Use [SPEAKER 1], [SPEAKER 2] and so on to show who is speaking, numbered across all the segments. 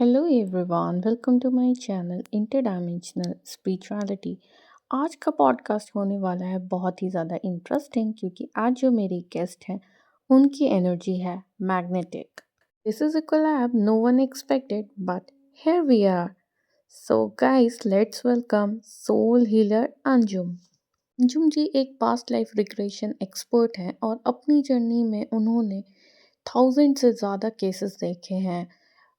[SPEAKER 1] Hello everyone, welcome to my channel interdimensional spirituality. आज का podcast होने वाला है बहुत ही ज़्यादा इंटरेस्टिंग क्योंकि आज जो मेरी गेस्ट हैं उनकी एनर्जी है magnetic. This is a collab no one expected but here we are. So guys, let's welcome soul healer Anjum. Anjum ji एक पास्ट लाइफ रिग्रेशन एक्सपर्ट हैं और अपनी जर्नी में उन्होंने थाउजेंड से ज़्यादा केसेस देखे हैं,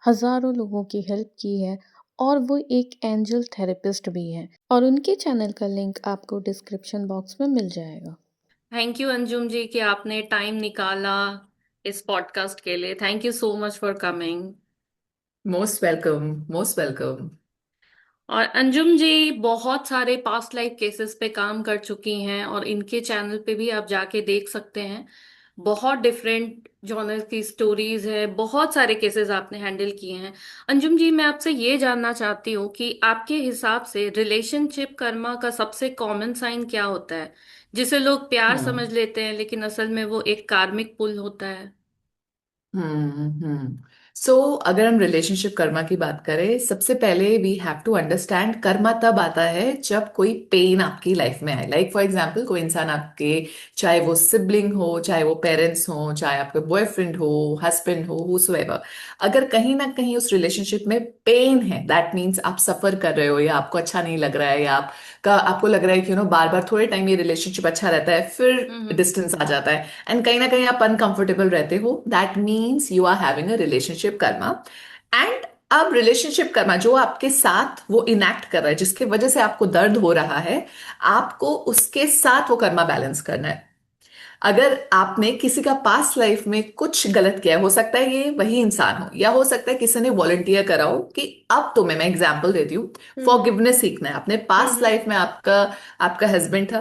[SPEAKER 1] हज़ारों लोगों की हेल्प की है और वो एक एंजल थेरेपिस्ट भी हैं और उनके चैनल का लिंक आपको डिस्क्रिप्शन बॉक्स में मिल जाएगा।
[SPEAKER 2] थैंक यू अंजुम जी कि आपने टाइम निकाला इस पॉडकास्ट के लिए। Thank you so much for coming.
[SPEAKER 3] Most welcome. Most welcome.
[SPEAKER 2] और अंजुम जी बहुत सारे पास्ट लाइफ केसेस पे काम कर चुकी हैं और इनके चैनल पे भी आप जाके देख सकते हैं। बहुत डिफरेंट जॉनर की स्टोरीज है, बहुत सारे केसेस आपने हैंडल किए हैं। अंजुम जी, मैं आपसे ये जानना चाहती हूँ कि आपके हिसाब से रिलेशनशिप कर्मा का सबसे कॉमन साइन क्या होता है, जिसे लोग प्यार समझ
[SPEAKER 3] हम्म
[SPEAKER 2] लेते हैं लेकिन असल में वो एक कार्मिक पुल होता है।
[SPEAKER 3] हम्म सो अगर हम रिलेशनशिप कर्मा की बात करें, सबसे पहले we have to understand karma तब आता है जब कोई पेन आपकी लाइफ में आए। लाइक फॉर एग्जांपल, कोई इंसान आपके, चाहे वो सिबलिंग हो, चाहे वो पेरेंट्स हो, चाहे आपके बॉयफ्रेंड हो, हस्बैंड हो, हुसोएवर, अगर कहीं ना कहीं उस रिलेशनशिप में पेन है, दैट मीन्स आप सफर कर रहे हो या आपको अच्छा नहीं लग रहा है या आपको लग रहा है कि बार बार थोड़े टाइम ये रिलेशनशिप अच्छा रहता है, फिर
[SPEAKER 2] हम्म।
[SPEAKER 3] डिस्टेंस आ जाता है एंड कहीं ना कहीं आप अनकंफर्टेबल रहते हो, that means you are having a relationship karma. And अब रिलेशनशिप कर्मा जो आपके साथ वो इनैक्ट कर रहा है, जिसकी वजह से आपको दर्द हो रहा है, आपको उसके साथ वो कर्मा बैलेंस करना है। अगर आपने किसी का पास्ट लाइफ में कुछ गलत किया है, हो सकता है ये वही इंसान हो या हो सकता है किसी ने वॉलंटियर करा हो कि अब तुम्हें, मैं एग्जांपल देती हूँ,
[SPEAKER 2] हम्म।
[SPEAKER 3] फॉरगिवनेस सीखना है। अपने पास्ट
[SPEAKER 2] हम्म।
[SPEAKER 3] लाइफ में आपका आपका हस्बैंड था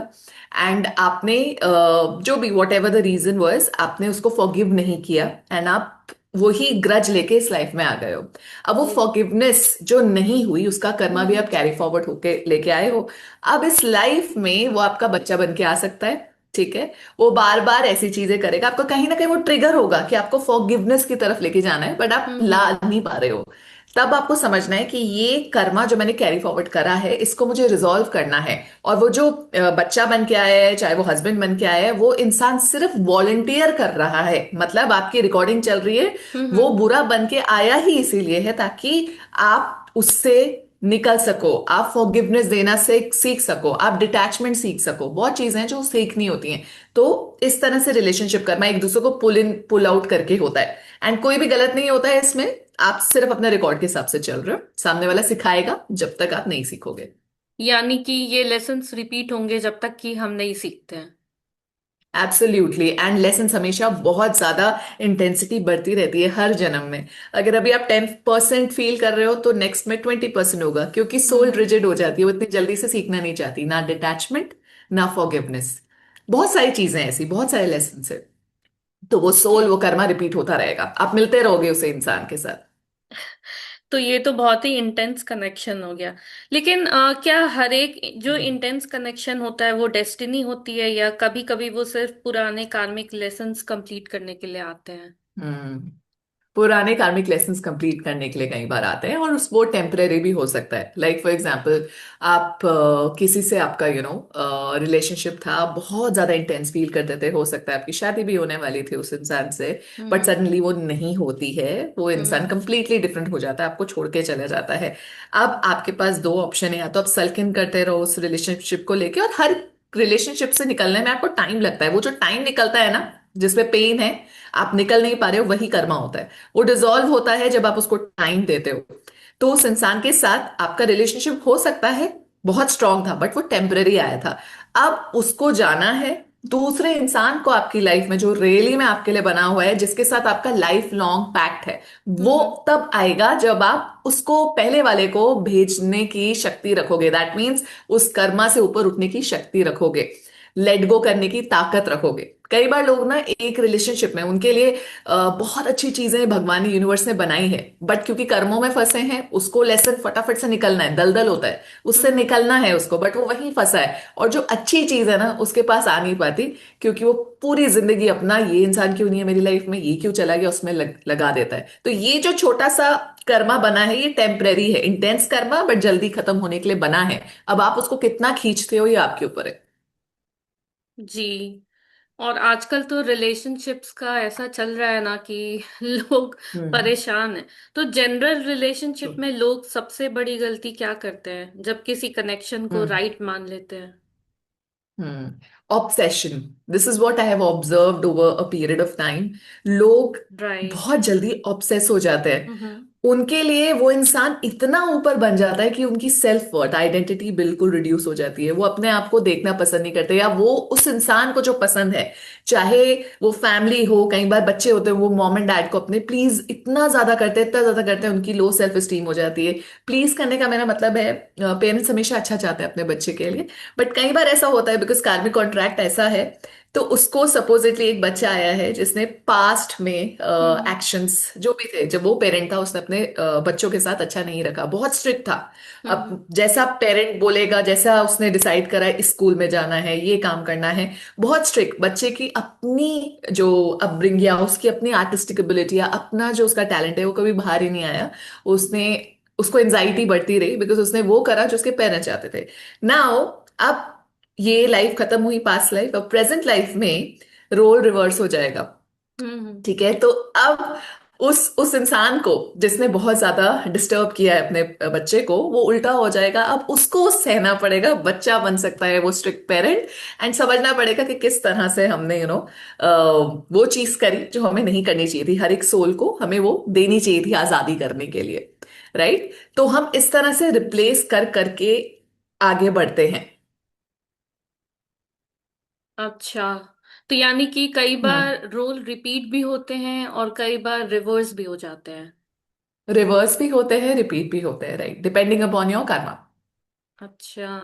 [SPEAKER 3] एंड आपने जो भी whatever the reason was, आपने उसको फॉरगिव नहीं किया एंड आप वही ग्रज लेके इस लाइफ में आ गए हो। अब वो
[SPEAKER 2] जी।
[SPEAKER 3] फॉरगिवनेस जो नहीं हुई, उसका कर्मा भी
[SPEAKER 2] हम्म।
[SPEAKER 3] आप कैरी फॉरवर्ड होके लेके आए हो। अब इस लाइफ में वो आपका बच्चा बन के आ सकता है, ठीक है। वो बार बार ऐसी चीजें करेगा, आपको कहीं ना कहीं वो ट्रिगर होगा कि आपको फॉरगिवनेस की तरफ लेके जाना है, बट आप ला
[SPEAKER 2] हम्म।
[SPEAKER 3] नहीं पा रहे हो। तब आपको समझना है कि ये कर्मा जो मैंने कैरी फॉरवर्ड करा है, इसको मुझे रिजॉल्व करना है। और वो जो बच्चा बन के आया है, चाहे वो हस्बैंड बन के आया है, वो इंसान सिर्फ वॉलंटियर कर रहा है, मतलब आपकी रिकॉर्डिंग चल रही है। वो
[SPEAKER 2] हम्म।
[SPEAKER 3] बुरा बन के आया ही इसीलिए है ताकि आप उससे निकल सको, आप फॉरगिवनेस देना से सीख सको, आप डिटैचमेंट सीख सको। बहुत चीजें हैं जो सीखनी होती हैं। तो इस तरह से रिलेशनशिप करना एक दूसरे को पुल इन पुल आउट करके होता है। एंड कोई भी गलत नहीं होता है इसमें। आप सिर्फ अपने रिकॉर्ड के हिसाब से चल रहे हो, सामने वाला सिखाएगा जब तक आप नहीं सीखोगे।
[SPEAKER 2] यानी कि ये लेसन्स रिपीट होंगे जब तक कि हम नहीं सीखते हैं।
[SPEAKER 3] एब्सोल्युटली। एंड लेसन हमेशा बहुत ज्यादा इंटेंसिटी बढ़ती रहती है हर जन्म में। अगर अभी आप 10% फील कर रहे हो तो नेक्स्ट में 20% होगा, क्योंकि सोल
[SPEAKER 2] हम्म।
[SPEAKER 3] रिजिड हो जाती है, वो इतनी जल्दी से सीखना नहीं चाहती, ना डिटैचमेंट ना फॉरगिवनेस। बहुत सारी चीजें ऐसी, बहुत सारे लेसन है। तो वो सोल, वो कर्मा रिपीट होता रहेगा, आप मिलते रहोगे उसे इंसान के साथ।
[SPEAKER 2] तो ये तो बहुत ही इंटेंस कनेक्शन हो गया। लेकिन क्या हर एक जो इंटेंस कनेक्शन होता है वो डेस्टिनी होती है, या कभी कभी वो सिर्फ पुराने कार्मिक लेसन्स कंप्लीट करने के लिए आते हैं?
[SPEAKER 3] हम्म पुराने कार्मिक लेसन्स कंप्लीट करने के लिए कई बार आते हैं, और उस वो टेम्परेरी भी हो सकता है। लाइक फॉर एग्जांपल, आप किसी से आपका रिलेशनशिप था, बहुत ज्यादा इंटेंस फील करते थे, हो सकता है आपकी शादी भी होने वाली थी उस इंसान से, बट
[SPEAKER 2] हम्म।
[SPEAKER 3] सडनली वो नहीं होती है। वो इंसान
[SPEAKER 2] हम्म।
[SPEAKER 3] कंप्लीटली डिफरेंट हो जाता है, आपको छोड़ के चला जाता है। अब आपके पास दो ऑप्शन है, या तो आप सल्किन करते रहो उस रिलेशनशिप को लेके, और हर रिलेशनशिप से निकलने में आपको टाइम लगता है। वो जो टाइम निकलता है ना, जिसमें पेन है, आप निकल नहीं पा रहे हो, वही कर्मा होता है। वो डिसॉल्व होता है जब आप उसको टाइम देते हो। तो उस इंसान के साथ आपका रिलेशनशिप हो सकता है बहुत स्ट्रांग था, बट वो टेम्पररी आया था। अब उसको जाना है, दूसरे इंसान को आपकी लाइफ में जो रियली में आपके लिए बना हुआ है, जिसके साथ आपका लाइफ लॉन्ग पैक्ट है, वो
[SPEAKER 2] हम्म।
[SPEAKER 3] तब आएगा जब आप उसको, पहले वाले को भेजने की शक्ति रखोगे। दैट मीन्स उस कर्मा से ऊपर उठने की शक्ति रखोगे। लेट गो करने की ताकत रखोगे। कई बार लोग ना एक रिलेशनशिप में उनके लिए बहुत अच्छी चीजें भगवान ने यूनिवर्स ने बनाई है, बट क्योंकि कर्मों में फंसे हैं, उसको लेसन फटाफट से निकलना है, दलदल होता है, उससे
[SPEAKER 2] हम्म।
[SPEAKER 3] निकलना है उसको, बट वो वहीं फंसा है। और जो अच्छी चीज है ना उसके पास आ नहीं पाती, क्योंकि वो पूरी जिंदगी अपना ये इंसान क्यों नहीं है मेरी लाइफ में, ये क्यों चला गया, उसमें लगा देता है। तो ये जो छोटा सा कर्मा बना है ये टेम्परेरी है, इंटेंस कर्मा, बट जल्दी खत्म होने के लिए बना है। अब आप उसको कितना खींचते हो ये आपके ऊपर है।
[SPEAKER 2] जी। और आजकल तो रिलेशनशिप्स का ऐसा चल रहा है ना कि लोग
[SPEAKER 3] हम्म।
[SPEAKER 2] परेशान हैं। तो जनरल रिलेशनशिप में लोग सबसे बड़ी गलती क्या करते हैं जब किसी कनेक्शन को
[SPEAKER 3] हम्म।
[SPEAKER 2] राइट मान लेते हैं?
[SPEAKER 3] Obsession, this is what I have observed over a period of time. लोग
[SPEAKER 2] राइट।
[SPEAKER 3] बहुत जल्दी ऑब्सेस हो जाते हैं।
[SPEAKER 2] हम्म।
[SPEAKER 3] उनके लिए वो इंसान इतना ऊपर बन जाता है कि उनकी सेल्फ वर्थ आइडेंटिटी बिल्कुल रिड्यूस हो जाती है। वो अपने आप को देखना पसंद नहीं करते, या वो उस इंसान को जो पसंद है, चाहे वो फैमिली हो, कई बार बच्चे होते हैं, वो मॉम एंड डैड को अपने प्लीज इतना ज्यादा करते हैं, इतना ज्यादा करते हैं, उनकी लो सेल्फ एस्टीम हो जाती है। प्लीज करने का मेरा मतलब है, पेरेंट्स हमेशा अच्छा चाहते हैं अपने बच्चे के लिए, बट कई बार ऐसा होता है बिकॉज कार्मिक कॉन्ट्रैक्ट ऐसा है। तो उसको सपोजिटली एक बच्चा आया है जिसने पास्ट में
[SPEAKER 2] हम्म।
[SPEAKER 3] एक्शंस जो भी थे, जब वो पेरेंट था उसने अपने बच्चों के साथ अच्छा नहीं रखा, बहुत स्ट्रिक्ट था।
[SPEAKER 2] हम्म।
[SPEAKER 3] अब जैसा पेरेंट बोलेगा, जैसा उसने डिसाइड करा है, इस स्कूल में जाना है, ये काम करना है, बहुत स्ट्रिक्ट। बच्चे की अपनी जो अपब्रिंग या उसकी अपनी आर्टिस्टिक एबिलिटी या अपना जो उसका टैलेंट है वो कभी बाहर ही नहीं आया। उसने उसको एंजाइटी बढ़ती रही बिकॉज उसने वो करा जो उसके पेरेंट्स चाहते थे। नाउ अब ये लाइफ खत्म हुई, पास्ट लाइफ, अब प्रेजेंट लाइफ में रोल रिवर्स हो जाएगा।
[SPEAKER 2] हम्म।
[SPEAKER 3] ठीक है, तो अब उस इंसान को जिसने बहुत ज्यादा डिस्टर्ब किया है अपने बच्चे को, वो उल्टा हो जाएगा। अब उसको सहना पड़ेगा, बच्चा बन सकता है वो स्ट्रिक्ट पेरेंट, एंड समझना पड़ेगा कि किस तरह से हमने वो चीज करी जो हमें नहीं करनी चाहिए थी। हर एक सोल को हमें वो देनी चाहिए थी आजादी करने के लिए, राइट? तो हम इस तरह से रिप्लेस कर करके आगे बढ़ते हैं।
[SPEAKER 2] अच्छा। तो यानी कि कई
[SPEAKER 3] हम्म।
[SPEAKER 2] बार रोल रिपीट भी होते हैं और कई बार रिवर्स भी हो जाते हैं।
[SPEAKER 3] रिवर्स भी होते हैं, रिपीट भी होते हैं, right, depending upon your karma.
[SPEAKER 2] अच्छा।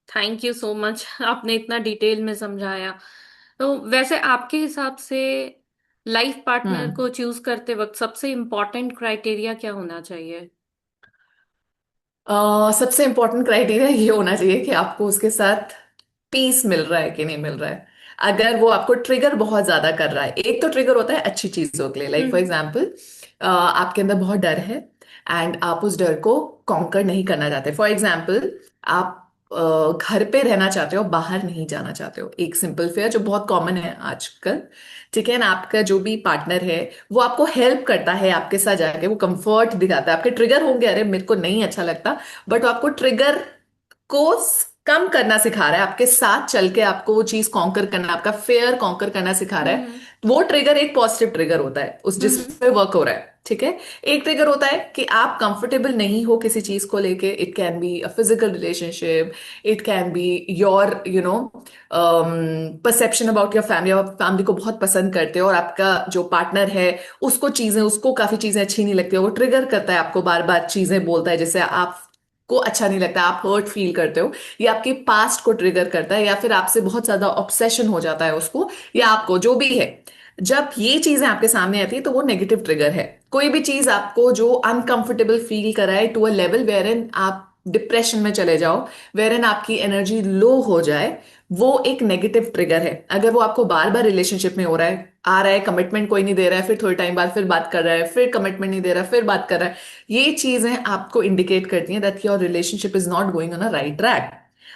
[SPEAKER 2] थैंक यू सो मच आपने इतना डिटेल में समझाया। तो वैसे आपके हिसाब से लाइफ पार्टनर
[SPEAKER 3] हम्म।
[SPEAKER 2] को चूज करते वक्त सबसे इम्पोर्टेंट क्राइटेरिया क्या होना चाहिए?
[SPEAKER 3] सबसे इंपॉर्टेंट क्राइटेरिया ये होना चाहिए कि आपको उसके साथ पीस मिल रहा है कि नहीं मिल रहा है। अगर वो आपको ट्रिगर बहुत ज्यादा कर रहा है, एक तो ट्रिगर होता है अच्छी चीजों के लिए, लाइक फॉर
[SPEAKER 2] हम्म।
[SPEAKER 3] एग्जाम्पल आपके अंदर बहुत डर है एंड आप उस डर को कॉन्कर नहीं करना चाहते। फॉर एग्जाम्पल आप घर पे रहना चाहते हो, बाहर नहीं जाना चाहते हो, एक सिंपल फेयर जो बहुत कॉमन है आजकल। ठीक है ना, आपका जो भी पार्टनर है वो आपको हेल्प करता है, आपके साथ जाके वो कंफर्ट दिखाता है। आपके ट्रिगर होंगे, अरे मेरे को नहीं अच्छा लगता, बट वो आपको ट्रिगर को कम करना सिखा रहा है, आपके साथ चल के आपको वो चीज कॉन्कर करना, आपका फेयर कॉन्कर करना सिखा रहा है।
[SPEAKER 2] हम्म।
[SPEAKER 3] वो ट्रिगर एक पॉजिटिव ट्रिगर होता है उस
[SPEAKER 2] हम्म।
[SPEAKER 3] जिसपे वर्क हो रहा है। ठीक है, एक ट्रिगर होता है कि आप कंफर्टेबल नहीं हो किसी चीज को लेके, it can be a physical relationship, it can be your perception about your family. आप फैमिली को बहुत पसंद करते हो और आपका जो पार्टनर है उसको चीजें, उसको काफी चीजें अच्छी नहीं लगती है, वो ट्रिगर करता है आपको, बार बार चीजें बोलता है जिससे आप को अच्छा नहीं लगता, आप हर्ट फील करते हो, या आपके पास्ट को ट्रिगर करता है, या फिर आपसे बहुत ज्यादा ऑब्सेशन हो जाता है उसको, या
[SPEAKER 2] हम्म।
[SPEAKER 3] आपको जो भी है। जब ये चीजें आपके सामने आती है तो वो नेगेटिव ट्रिगर है। कोई भी चीज आपको जो अनकंफर्टेबल फील कराए टू अ लेवल वेर इन आप डिप्रेशन में चले जाओ, वेर इन आपकी एनर्जी लो हो जाए, वो एक नेगेटिव ट्रिगर है। अगर वो आपको बार बार रिलेशनशिप में हो रहा है, आ रहा है, कमिटमेंट कोई नहीं दे रहा है, फिर थोड़े टाइम बाद फिर बात कर रहा है, फिर कमिटमेंट नहीं दे रहा है, फिर बात कर रहा है, ये चीजें आपको इंडिकेट करती हैं that your relationship is not going on a right track.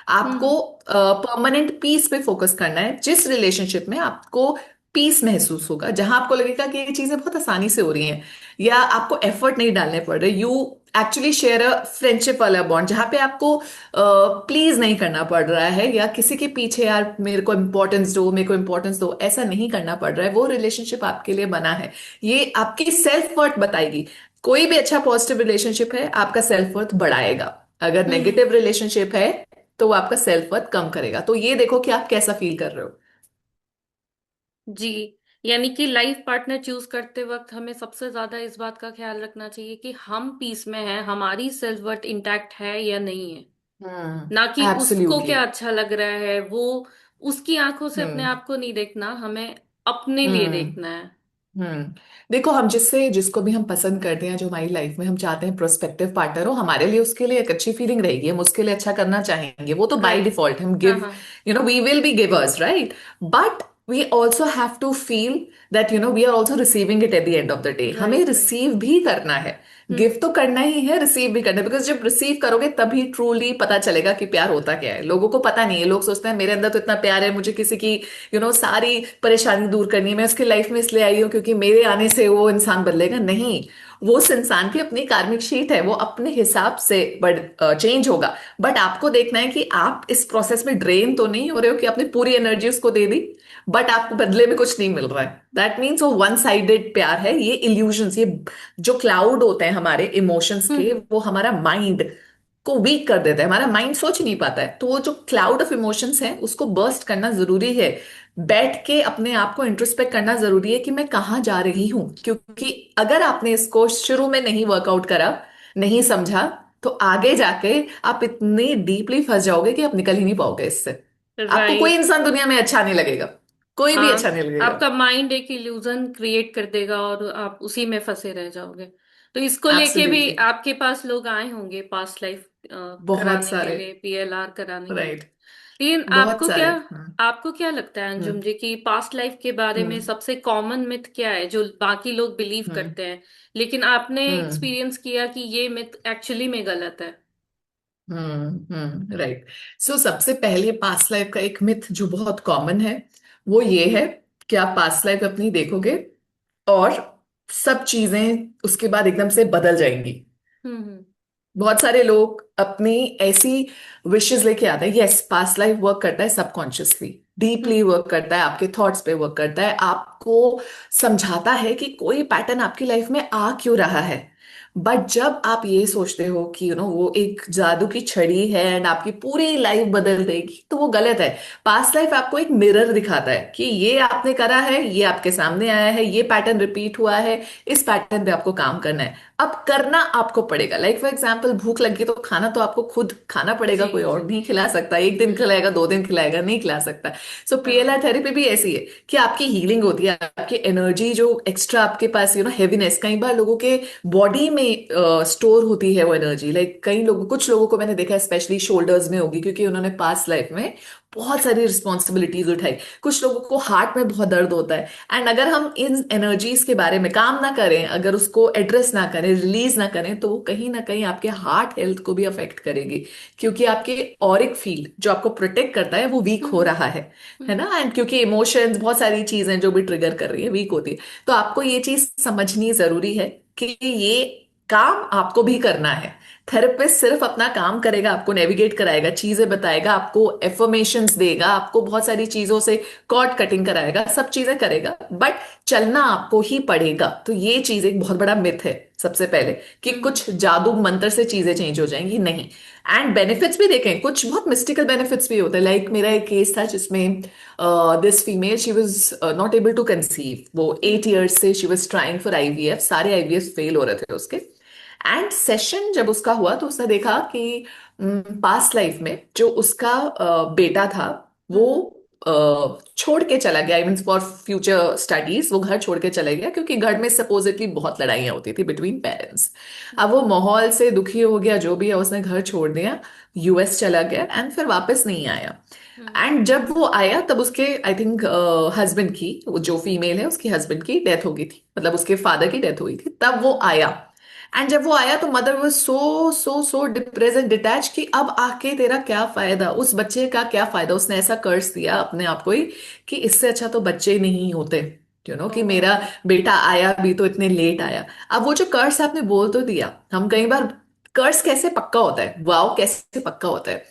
[SPEAKER 3] आपको
[SPEAKER 2] हम्म।
[SPEAKER 3] परमानेंट पीस पे फोकस करना है, जिस रिलेशनशिप में आपको पीस महसूस होगा, जहां आपको लगेगा कि ये चीजें बहुत आसानी से हो रही हैं, या आपको एफर्ट नहीं डालने पड़ रहे, you actually share a friendship वाला बॉन्ड जहां पे आपको प्लीज नहीं करना पड़ रहा है, या किसी के पीछे यार मेरे को इंपॉर्टेंस दो, मेरे को इंपॉर्टेंस दो, ऐसा नहीं करना पड़ रहा है, वो रिलेशनशिप आपके लिए बना है। ये आपकी सेल्फ वर्थ बताएगी। कोई भी अच्छा पॉजिटिव रिलेशनशिप है आपका सेल्फ वर्थ बढ़ाएगा। अगर
[SPEAKER 2] हम्म।
[SPEAKER 3] नेगेटिव रिलेशनशिप है तो वो आपका सेल्फ वर्थ कम करेगा। तो ये देखो कि आप कैसा फील कर रहे हो।
[SPEAKER 2] जी। यानी कि लाइफ पार्टनर चूज करते वक्त हमें सबसे ज्यादा इस बात का ख्याल रखना चाहिए कि हम पीस में हैं, हमारी सेल्फ वर्थ इंटैक्ट है या नहीं है। ना कि उसको
[SPEAKER 3] एब्सोल्युटली।
[SPEAKER 2] क्या अच्छा लग रहा है वो। उसकी आंखों से अपने
[SPEAKER 3] हम्म
[SPEAKER 2] आप को नहीं देखना, हमें अपने लिए
[SPEAKER 3] हम्म
[SPEAKER 2] देखना है।
[SPEAKER 3] हम्म देखो, हम जिसको भी हम पसंद करते हैं, जो हमारी लाइफ में हम चाहते हैं प्रोस्पेक्टिव पार्टनर हो, हमारे लिए उसके लिए एक अच्छी फीलिंग रहेगी, हम उसके लिए अच्छा करना चाहेंगे, वो तो बाय
[SPEAKER 2] राइट।
[SPEAKER 3] डिफॉल्ट हम
[SPEAKER 2] हाँ
[SPEAKER 3] गिव,
[SPEAKER 2] हाँ।
[SPEAKER 3] We will be givers, right? But we also have to feel that we are also receiving it at the end of the day, हमें
[SPEAKER 2] राइट राइट।
[SPEAKER 3] रिसीव भी करना है। गिव
[SPEAKER 2] हम्म।
[SPEAKER 3] तो करना ही है, रिसीव भी करना है, बिकॉज जब रिसीव करोगे तभी ट्रूली पता चलेगा कि प्यार होता क्या है। लोगों को पता नहीं है, लोग सोचते हैं मेरे अंदर तो इतना प्यार है, मुझे किसी की सारी परेशानी दूर करनी है, मैं उसकी लाइफ में इसलिए आई हूँ क्योंकि मेरे आने से वो इंसान बदलेगा। नहीं, वो उस इंसान की अपनी कार्मिक शीट है, वो अपने हिसाब से बढ़ चेंज होगा। बट आपको देखना है कि आप इस प्रोसेस में ड्रेन तो नहीं हो रहे हो कि आपने पूरी एनर्जी उसको दे दी बट आपको बदले में कुछ नहीं मिल रहा है। दैट मीन्स वो वन साइडेड प्यार है। ये इल्यूजन्स, ये जो क्लाउड होते हैं हमारे इमोशंस के,
[SPEAKER 2] हम्म।
[SPEAKER 3] वो हमारा माइंड को वीक कर देता है, हमारा माइंड सोच नहीं पाता है। तो वो जो क्लाउड ऑफ इमोशंस है उसको बर्स्ट करना जरूरी है। बैठ के अपने आप को इंट्रोस्पेक्ट करना जरूरी है कि मैं कहाँ जा रही हूँ, क्योंकि अगर आपने इसको शुरू में नहीं वर्कआउट करा, नहीं समझा, तो आगे जाके आप इतनी डीपली फंस जाओगे कि आप निकल ही नहीं पाओगे इससे। आपको कोई
[SPEAKER 2] राइट।
[SPEAKER 3] इंसान दुनिया में अच्छा नहीं लगेगा, कोई भी अच्छा
[SPEAKER 2] हाँ,
[SPEAKER 3] नहीं लगेगा।
[SPEAKER 2] आपका माइंड एक इल्यूजन क्रिएट कर देगा और आप उसी में फंसे रह जाओगे। तो इसको लेके भी
[SPEAKER 3] एब्सोल्युटली।
[SPEAKER 2] आपके पास लोग आए होंगे पास्ट लाइफ
[SPEAKER 3] बहुत
[SPEAKER 2] कराने के
[SPEAKER 3] सारे।
[SPEAKER 2] लिए, पीएलआर कराने के लिए।
[SPEAKER 3] राइट।
[SPEAKER 2] लेकिन
[SPEAKER 3] बहुत सारे।
[SPEAKER 2] आपको क्या लगता है अंजुम
[SPEAKER 3] हम्म
[SPEAKER 2] जी कि पास्ट लाइफ के बारे में
[SPEAKER 3] हम्म
[SPEAKER 2] सबसे कॉमन मिथ क्या है जो बाकी लोग बिलीव
[SPEAKER 3] हम्म
[SPEAKER 2] करते हैं, लेकिन आपने
[SPEAKER 3] हम्म
[SPEAKER 2] एक्सपीरियंस किया कि ये मिथ एक्चुअली में गलत है?
[SPEAKER 3] राइट। सो सबसे पहले पास्ट लाइफ का एक मिथ जो बहुत कॉमन है, वो ये है कि आप पास्ट लाइफ अपनी देखोगे और सब चीजें उसके बाद एकदम से बदल जाएंगी।
[SPEAKER 2] हम्म।
[SPEAKER 3] बहुत सारे लोग अपनी ऐसी विशेस लेके आते हैं। यस, पास्ट लाइफ वर्क करता है सबकॉन्शियसली, डीपली
[SPEAKER 2] हम्म
[SPEAKER 3] वर्क करता है, आपके थॉट्स पे वर्क करता है, आपको समझाता है कि कोई पैटर्न आपकी लाइफ में आ क्यों रहा है। बट जब आप ये सोचते हो कि वो एक जादू की छड़ी है एंड आपकी पूरी लाइफ बदल देगी, तो वो गलत है। पास्ट लाइफ आपको एक मिरर दिखाता है कि ये आपने करा है, ये आपके सामने आया है, ये पैटर्न रिपीट हुआ है, इस पैटर्न पे आपको काम करना है। अब करना आपको पड़ेगा। लाइक फॉर एग्जाम्पल, भूख लगी तो खाना तो आपको खुद खाना पड़ेगा,
[SPEAKER 2] जी
[SPEAKER 3] कोई
[SPEAKER 2] जी।
[SPEAKER 3] और नहीं खिला सकता। एक दिन खिलाएगा, 2 दिन खिलाएगा, नहीं खिला सकता। सो
[SPEAKER 2] हाँ।
[SPEAKER 3] पीएलआर थेरेपी भी ऐसी है कि आपकी हीलिंग होती है, आपकी एनर्जी जो एक्स्ट्रा आपके पास हैवीनेस, कई बार लोगों के बॉडी में स्टोर होती है वो एनर्जी। लाइक कई लोगों, कुछ लोगों को मैंने देखा है स्पेशली शोल्डर्स में होगी, क्योंकि उन्होंने पास्ट लाइफ में बहुत सारी रिस्पॉन्सिबिलिटीज उठाई। कुछ लोगों को हार्ट में बहुत दर्द होता है। एंड अगर हम इन एनर्जीज के बारे में काम ना करें, अगर उसको एड्रेस ना करें, रिलीज ना करें, तो वो कहीं ना कहीं आपके हार्ट हेल्थ को भी अफेक्ट करेगी, क्योंकि आपके ऑरिक फील्ड जो आपको प्रोटेक्ट करता है वो वीक हो
[SPEAKER 2] हम्म
[SPEAKER 3] रहा है
[SPEAKER 2] हम्म
[SPEAKER 3] ना। एंड क्योंकि इमोशंस, बहुत सारी चीजें जो भी ट्रिगर कर रही है, वीक होती है। तो आपको ये चीज समझनी जरूरी है कि ये काम आपको भी करना है। थेरेपिस्ट सिर्फ अपना काम करेगा, आपको नेविगेट कराएगा, चीजें बताएगा, आपको एफर्मेशंस देगा, आपको बहुत सारी चीजों से कॉर्ड कटिंग कराएगा, सब चीजें करेगा, बट चलना आपको ही पड़ेगा। तो ये चीज एक बहुत बड़ा मिथ है सबसे पहले, कि
[SPEAKER 2] हम्म
[SPEAKER 3] कुछ जादू मंत्र से चीजें चेंज हो जाएंगी, नहीं। एंड बेनिफिट्स भी देखें, कुछ बहुत मिस्टिकल बेनिफिट्स भी होते हैं। लाइक मेरा एक केस था जिसमें this female, she was not able to conceive. वो 8 years से she was trying for IVF, सारे आईवीएफ फेल हो रहे थे उसके। एंड सेशन जब उसका हुआ तो उसने देखा कि पास्ट लाइफ में जो उसका बेटा था, वो
[SPEAKER 2] हम्म
[SPEAKER 3] छोड़ के चला गया। I mean for future studies वो घर छोड़ के चला गया, क्योंकि घर में सपोजिटली बहुत लड़ाइयाँ होती थी बिटवीन पेरेंट्स। अब वो माहौल से दुखी हो गया, जो भी है, उसने घर छोड़ दिया, यूएस चला गया एंड फिर वापस नहीं आया।
[SPEAKER 2] हम्म
[SPEAKER 3] एंड जब वो आया तब उसके, आई थिंक, हस्बैंड की, वो जो फीमेल है उसके हस्बैंड की डेथ हो गई थी, मतलब उसके फादर की डेथ हुई थी, तब वो आया। एंड जब वो आया तो मदर वो सो सो सो डिप्रेस एंड डिटैच, कि अब आके तेरा क्या फायदा, उस बच्चे का क्या फायदा। उसने ऐसा कर्ज दिया अपने आप को ही कि इससे अच्छा तो बच्चे नहीं होते, कि
[SPEAKER 2] ओहो।
[SPEAKER 3] मेरा बेटा आया भी तो इतने लेट आया। अब वो जो कर्ज आपने बोल तो दिया, हम कई बार, कर्ज कैसे पक्का होता है, वाव कैसे पक्का होता है?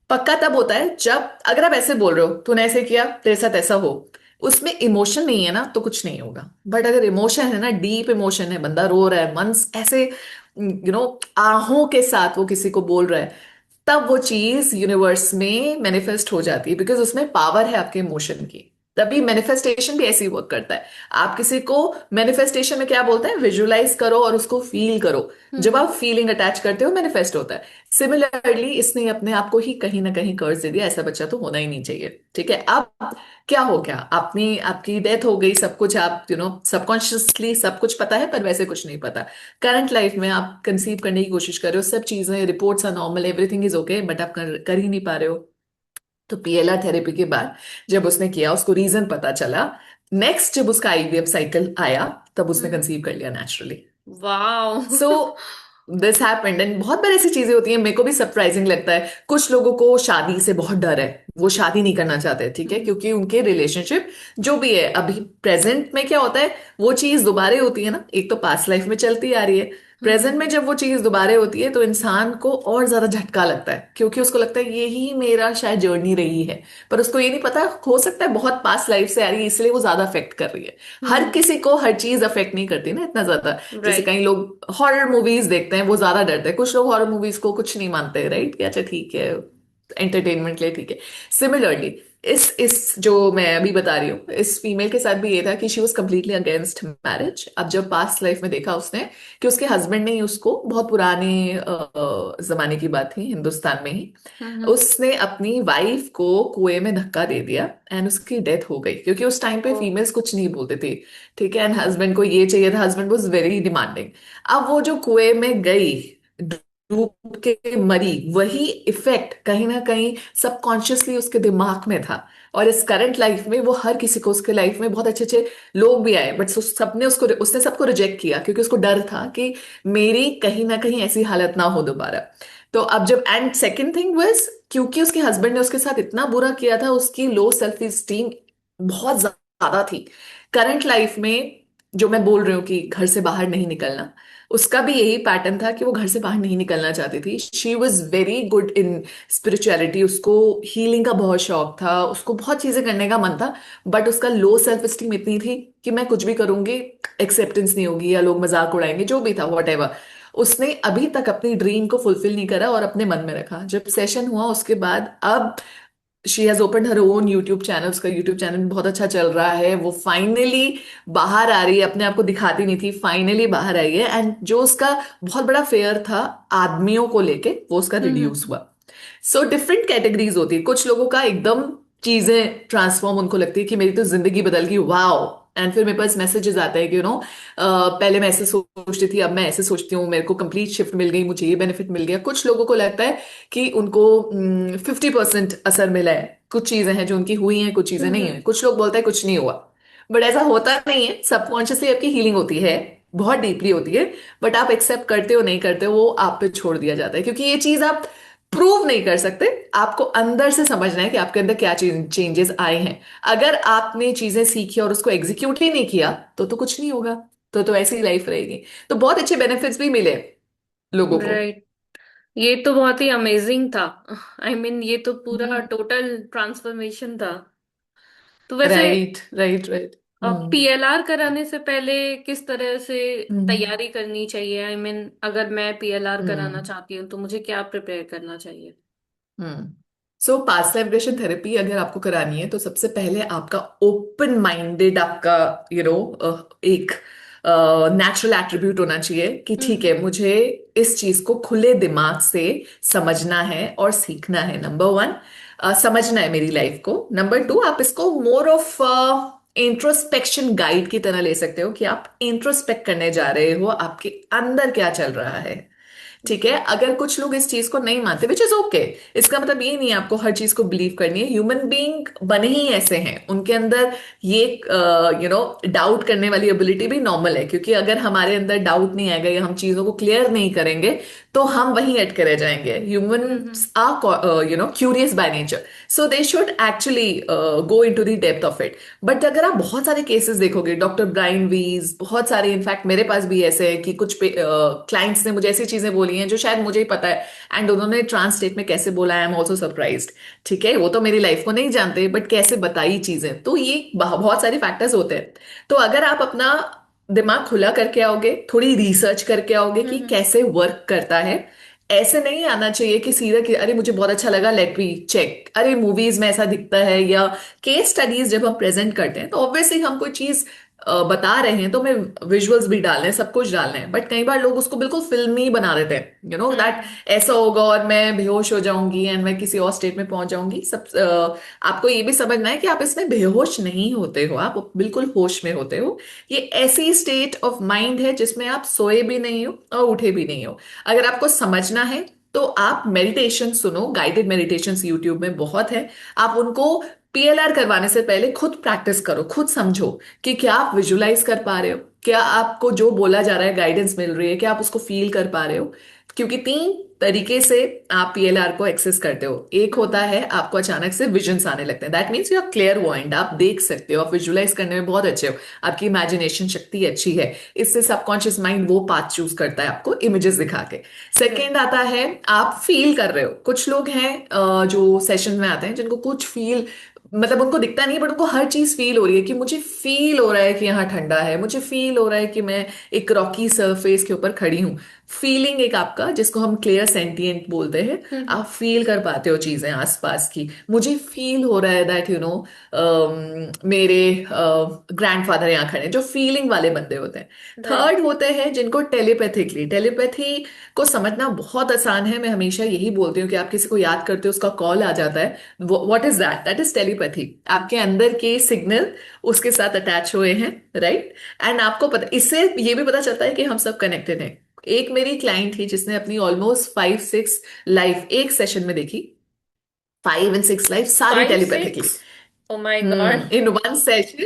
[SPEAKER 3] पक्का तब होता है जब, अगर आप ऐसे बोल रहे हो तूने ऐसे किया तेरे साथ ऐसा हो, उसमें इमोशन नहीं है ना, तो कुछ नहीं होगा। बट अगर इमोशन है ना, डीप इमोशन है, बंदा रो रहा है, मन ऐसे आहों के साथ वो किसी को बोल रहा है, तब वो चीज यूनिवर्स में मैनिफेस्ट हो जाती है, बिकॉज उसमें पावर है आपके इमोशन की। तभी मैनिफेस्टेशन भी ऐसे ही वर्क करता है। आप किसी को मैनिफेस्टेशन में क्या बोलते हैं, विजुलाइज करो और उसको फील करो। जब
[SPEAKER 2] हम्म।
[SPEAKER 3] आप फीलिंग अटैच करते हो मैनिफेस्ट होता है। सिमिलरली इसने अपने आप को ही कहीं ना कहीं कर्ज दे दिया, ऐसा बच्चा तो होना ही नहीं चाहिए। ठीक है, अब क्या हो गया, अपनी आपकी डेथ हो गई, सब कुछ आप सबकॉन्शियसली सब कुछ पता है पर वैसे कुछ नहीं पता। करंट लाइफ में आप कंसीव करने की कोशिश कर रहे हो, सब चीजें reports are normal, everything is okay, but आप कर ही नहीं पा रहे हो। तो पीएलआर थेरेपी के बाद जब उसने किया, उसको रीजन पता चला, नेक्स्ट जब उसका आईवीएफ साइकिल आया, तब उसने
[SPEAKER 2] हम्म।
[SPEAKER 3] कंसीव कर लिया naturally.
[SPEAKER 2] Wow.
[SPEAKER 3] So this happened, and बहुत बार ऐसी चीजें होती हैं, मेरे को भी सरप्राइजिंग लगता है। कुछ लोगों को शादी से बहुत डर है, वो शादी नहीं करना चाहते, ठीक है, क्योंकि उनके रिलेशनशिप जो भी है अभी प्रेजेंट में क्या होता है, वो चीज दोबारा होती है ना, एक तो पास्ट लाइफ में चलती आ रही है, प्रेजेंट में
[SPEAKER 2] हम्म।
[SPEAKER 3] जब वो चीज दोबारा होती है तो इंसान को और ज्यादा झटका लगता है, क्योंकि उसको लगता है यही मेरा शायद जर्नी रही है। पर उसको ये नहीं पता, हो सकता है बहुत पास्ट लाइफ से आ रही है, इसलिए वो ज्यादा अफेक्ट कर रही है। हर
[SPEAKER 2] हम्म।
[SPEAKER 3] किसी को हर चीज अफेक्ट नहीं करती ना इतना ज्यादा। जैसे
[SPEAKER 2] राइट।
[SPEAKER 3] कई लोग हॉरर मूवीज देखते हैं, वो ज्यादा डरते हैं, कुछ लोग हॉरर मूवीज को कुछ नहीं मानते, राइट, कि अच्छा ठीक है, एंटरटेनमेंट के लिए ठीक है। सिमिलरली इस जो मैं अभी बता रही हूँ, इस फीमेल के साथ भी ये था कि she was completely against marriage. अब जब पास्ट लाइफ में देखा उसने कि उसके हस्बैंड ने ही उसको, बहुत पुराने जमाने की बात थी, हिंदुस्तान में ही,
[SPEAKER 2] हम्म।
[SPEAKER 3] उसने अपनी वाइफ को कुएं में धक्का दे दिया एंड उसकी डेथ हो गई, क्योंकि उस टाइम पे
[SPEAKER 2] ओ।
[SPEAKER 3] फीमेल्स कुछ नहीं बोलते थे। ठीक है, एंड हस्बैंड को ये चाहिए था, हस्बैंड वाज वेरी डिमांडिंग। अब वो जो कुएं में गई, डूब के मरी, वही इफेक्ट कहीं ना कहीं सबकॉन्शियसली उसके दिमाग में था। और इस करंट लाइफ में वो हर किसी को, उसके लाइफ में बहुत अच्छे अच्छे लोग भी आए, बट सबने उसको, उसने सबको रिजेक्ट किया, क्योंकि उसको डर था कि मेरी कहीं ना कहीं ऐसी हालत ना हो दोबारा। तो अब जब, एंड सेकेंड थिंग वाज, क्योंकि उसके हस्बैंड ने उसके साथ इतना बुरा किया था, उसकी लो सेल्फ स्टीम बहुत ज्यादा थी। करंट लाइफ में जो मैं बोल रही हूँ कि घर से बाहर नहीं निकलना, उसका भी यही पैटर्न था कि वो घर से बाहर नहीं निकलना चाहती थी। She was very good in spirituality, उसको हीलिंग का बहुत शौक था, उसको बहुत चीजें करने का मन था, बट उसका लो सेल्फ स्टीम इतनी थी कि मैं कुछ भी करूंगी एक्सेप्टेंस नहीं होगी, या लोग मजाक उड़ाएंगे, जो भी था वट। उसने अभी तक अपनी ड्रीम को फुलफिल नहीं करा और अपने मन में रखा। जब सेशन हुआ उसके बाद, अब she has open her own YouTube channel, उसका यूट्यूब चैनल बहुत अच्छा चल रहा है, वो फाइनली बाहर आ रही है, अपने आप को दिखाती नहीं थी, फाइनली बाहर आई है। एंड जो उसका बहुत बड़ा फेयर था आदमियों को लेके, वो उसका रिड्यूस
[SPEAKER 2] हम्म।
[SPEAKER 3] हुआ। सो डिफरेंट कैटेगरीज होती है, कुछ लोगों का एकदम चीजें ट्रांसफॉर्म, उनको लगती है कि मेरी तो जिंदगी बदल गई, वाओ। एंड फिर मेरे पास मैसेजेस आते हैं कि पहले मैं ऐसे सोचती थी, अब मैं ऐसे सोचती हूँ, मेरे को कंप्लीट शिफ्ट मिल गई, मुझे ये बेनिफिट मिल गया। कुछ लोगों को लगता है कि उनको 50% असर मिला है, कुछ चीजें हैं जो उनकी हुई हैं, कुछ चीजें नहीं हुई।
[SPEAKER 2] हम्म।
[SPEAKER 3] कुछ लोग बोलते हैं कुछ नहीं हुआ, बट ऐसा होता नहीं है। सबकॉन्शियसली आपकी हीलिंग होती है, बहुत डीपली होती है, बट आप एक्सेप्ट करते हो नहीं करते हो, वो आप पे छोड़ दिया जाता है, क्योंकि ये चीज आप प्रूव नहीं कर सकते। आपको अंदर से समझना है कि आपके अंदर क्या चेंजेस आए हैं। अगर आपने चीजें सीखी और उसको एग्जीक्यूट ही नहीं किया, तो कुछ नहीं होगा, तो ऐसी ही लाइफ रहेगी। तो बहुत अच्छे बेनिफिट्स भी मिले लोगों को।
[SPEAKER 2] राइट। ये तो बहुत ही अमेजिंग था। आई मीन ये तो पूरा
[SPEAKER 3] हम्म।
[SPEAKER 2] टोटल ट्रांसफॉर्मेशन था। तो वैसे
[SPEAKER 3] राइट, राइट, राइट।
[SPEAKER 2] अब
[SPEAKER 3] हम्म।
[SPEAKER 2] पीएलआर कराने से पहले किस तरह से
[SPEAKER 3] हम्म।
[SPEAKER 2] तैयारी करनी चाहिए? आई मीन अगर मैं पीएलआर कराना
[SPEAKER 3] हम्म।
[SPEAKER 2] चाहती हूँ तो मुझे क्या प्रिपेयर करना चाहिए?
[SPEAKER 3] Hmm. So past life regression therapy अगर आपको करानी है, तो सबसे पहले आपका ओपन माइंडेड, आपका एक नेचुरल एट्रीब्यूट होना चाहिए कि ठीक है,
[SPEAKER 2] हम्म।
[SPEAKER 3] मुझे इस चीज को खुले दिमाग से समझना है और सीखना है। नंबर वन, समझना है मेरी लाइफ को। नंबर टू, आप इसको मोर ऑफ इंट्रोस्पेक्शन गाइड की तरह ले सकते हो, कि आप इंट्रोस्पेक्ट करने जा रहे हो, आपके अंदर क्या चल रहा है। ठीक है,
[SPEAKER 2] ओके।
[SPEAKER 3] अगर कुछ लोग इस चीज को नहीं मानते, विच इज ओके, इसका मतलब ये नहीं है आपको हर चीज को बिलीव करनी है। ह्यूमन बीइंग बने ही ऐसे हैं, उनके अंदर ये डाउट करने वाली एबिलिटी भी नॉर्मल है, क्योंकि अगर हमारे अंदर डाउट नहीं आएगा या हम चीजों को क्लियर नहीं करेंगे, तो हम वहीं अटके रह जाएंगे।
[SPEAKER 2] Hmm.
[SPEAKER 3] Humans are curious by nature, so they should actually go in to the depth of it. But अगर आप बहुत सारे केसेस देखोगे, डॉक्टर ब्राइन वीज, बहुत सारे, इनफैक्ट मेरे पास भी ऐसे हैं कि कुछ क्लाइंट्स ने मुझे ऐसी चीजें बोली हैं जो शायद मुझे ही पता है, एंड उन्होंने ट्रांसलेट में कैसे बोला, आई एम ऑल्सो सरप्राइज्ड। ठीक है, वो तो मेरी लाइफ को नहीं जानते, बट कैसे बताई चीजें, तो ये बहुत सारे फैक्टर्स होते हैं। तो अगर आप अपना दिमाग खुला करके आओगे, थोड़ी रिसर्च करके आओगे कि
[SPEAKER 2] हम्म।
[SPEAKER 3] कैसे वर्क करता है, ऐसे नहीं आना चाहिए कि सीधा कि अरे मुझे बहुत अच्छा लगा, लेट मी चेक, अरे मूवीज में ऐसा दिखता है, या केस स्टडीज जब हम प्रेजेंट करते हैं तो ऑब्वियसली हम कोई चीज बता रहे हैं तो हमें विजुअल्स भी डालने हैं, सब कुछ डालना है, बट कई बार लोग उसको बिल्कुल फिल्मी बना देते हैं, दैट
[SPEAKER 2] हम्म।
[SPEAKER 3] ऐसा होगा और मैं बेहोश हो जाऊंगी एंड मैं किसी और स्टेट में पहुंच जाऊंगी। सब आपको ये भी समझना है कि आप इसमें बेहोश नहीं होते हो, आप बिल्कुल होश में होते हो। ये ऐसी स्टेट ऑफ माइंड है जिसमें आप सोए भी नहीं हो और उठे भी नहीं हो। अगर आपको समझना है तो आप मेडिटेशन सुनो, गाइडेड मेडिटेशंस यूट्यूब में बहुत है। आप उनको पीएलआर करवाने से पहले खुद प्रैक्टिस करो, खुद समझो कि क्या आप विजुलाइज कर पा रहे हो, क्या आपको जो बोला जा रहा है गाइडेंस मिल रही है, क्या आप उसको फील कर पा रहे हो। क्योंकि तीन तरीके से आप पीएलआर को एक्सेस करते हो। एक होता है आपको अचानक से विजन्स आने लगते हैं, that means you are clear point, आप देख सकते हो, आप विजुलाइज करने में बहुत अच्छे हो, आपकी इमेजिनेशन शक्ति अच्छी है। इससे सबकॉन्शियस माइंड वो पाथ चूज करता है आपको इमेजेस दिखा के। सेकेंड आता है आप फील कर रहे हो। कुछ लोग हैं जो सेशन में आते हैं जिनको कुछ फील, मतलब उनको दिखता नहीं बट उनको हर चीज फील हो रही है कि मुझे फील हो रहा है कि यहाँ ठंडा है, मुझे फील हो रहा है कि मैं एक रॉकी सरफेस के ऊपर खड़ी हूँ। फीलिंग एक आपका, जिसको हम क्लियर सेंटिएंट बोलते हैं,
[SPEAKER 2] हम्म।
[SPEAKER 3] आप फील कर पाते हो चीजें आसपास की। मुझे फील हो रहा है दैट मेरे ग्रैंडफादर यहाँ खड़े हैं, जो फीलिंग वाले बंदे होते हैं।
[SPEAKER 2] राइट।
[SPEAKER 3] थर्ड होते हैं जिनको टेलीपैथिकली, टेलीपैथी को समझना बहुत आसान है। मैं हमेशा यही बोलती हूँ कि आप किसी को याद करते हो, उसका कॉल आ जाता है, what is that, that is telepathy. आपके अंदर के सिग्नल उसके साथ अटैच हुए हैं, राइट। एंड आपको पता, इससे ये भी पता चलता है कि हम सब कनेक्टेड हैं। एक मेरी क्लाइंट थी जिसने अपनी ऑलमोस्ट 5-6 लाइफ एक सेशन में देखी, 5 and 6 लाइफ सारी
[SPEAKER 2] 5 6।
[SPEAKER 3] Telepathically
[SPEAKER 2] oh my God.
[SPEAKER 3] In one session.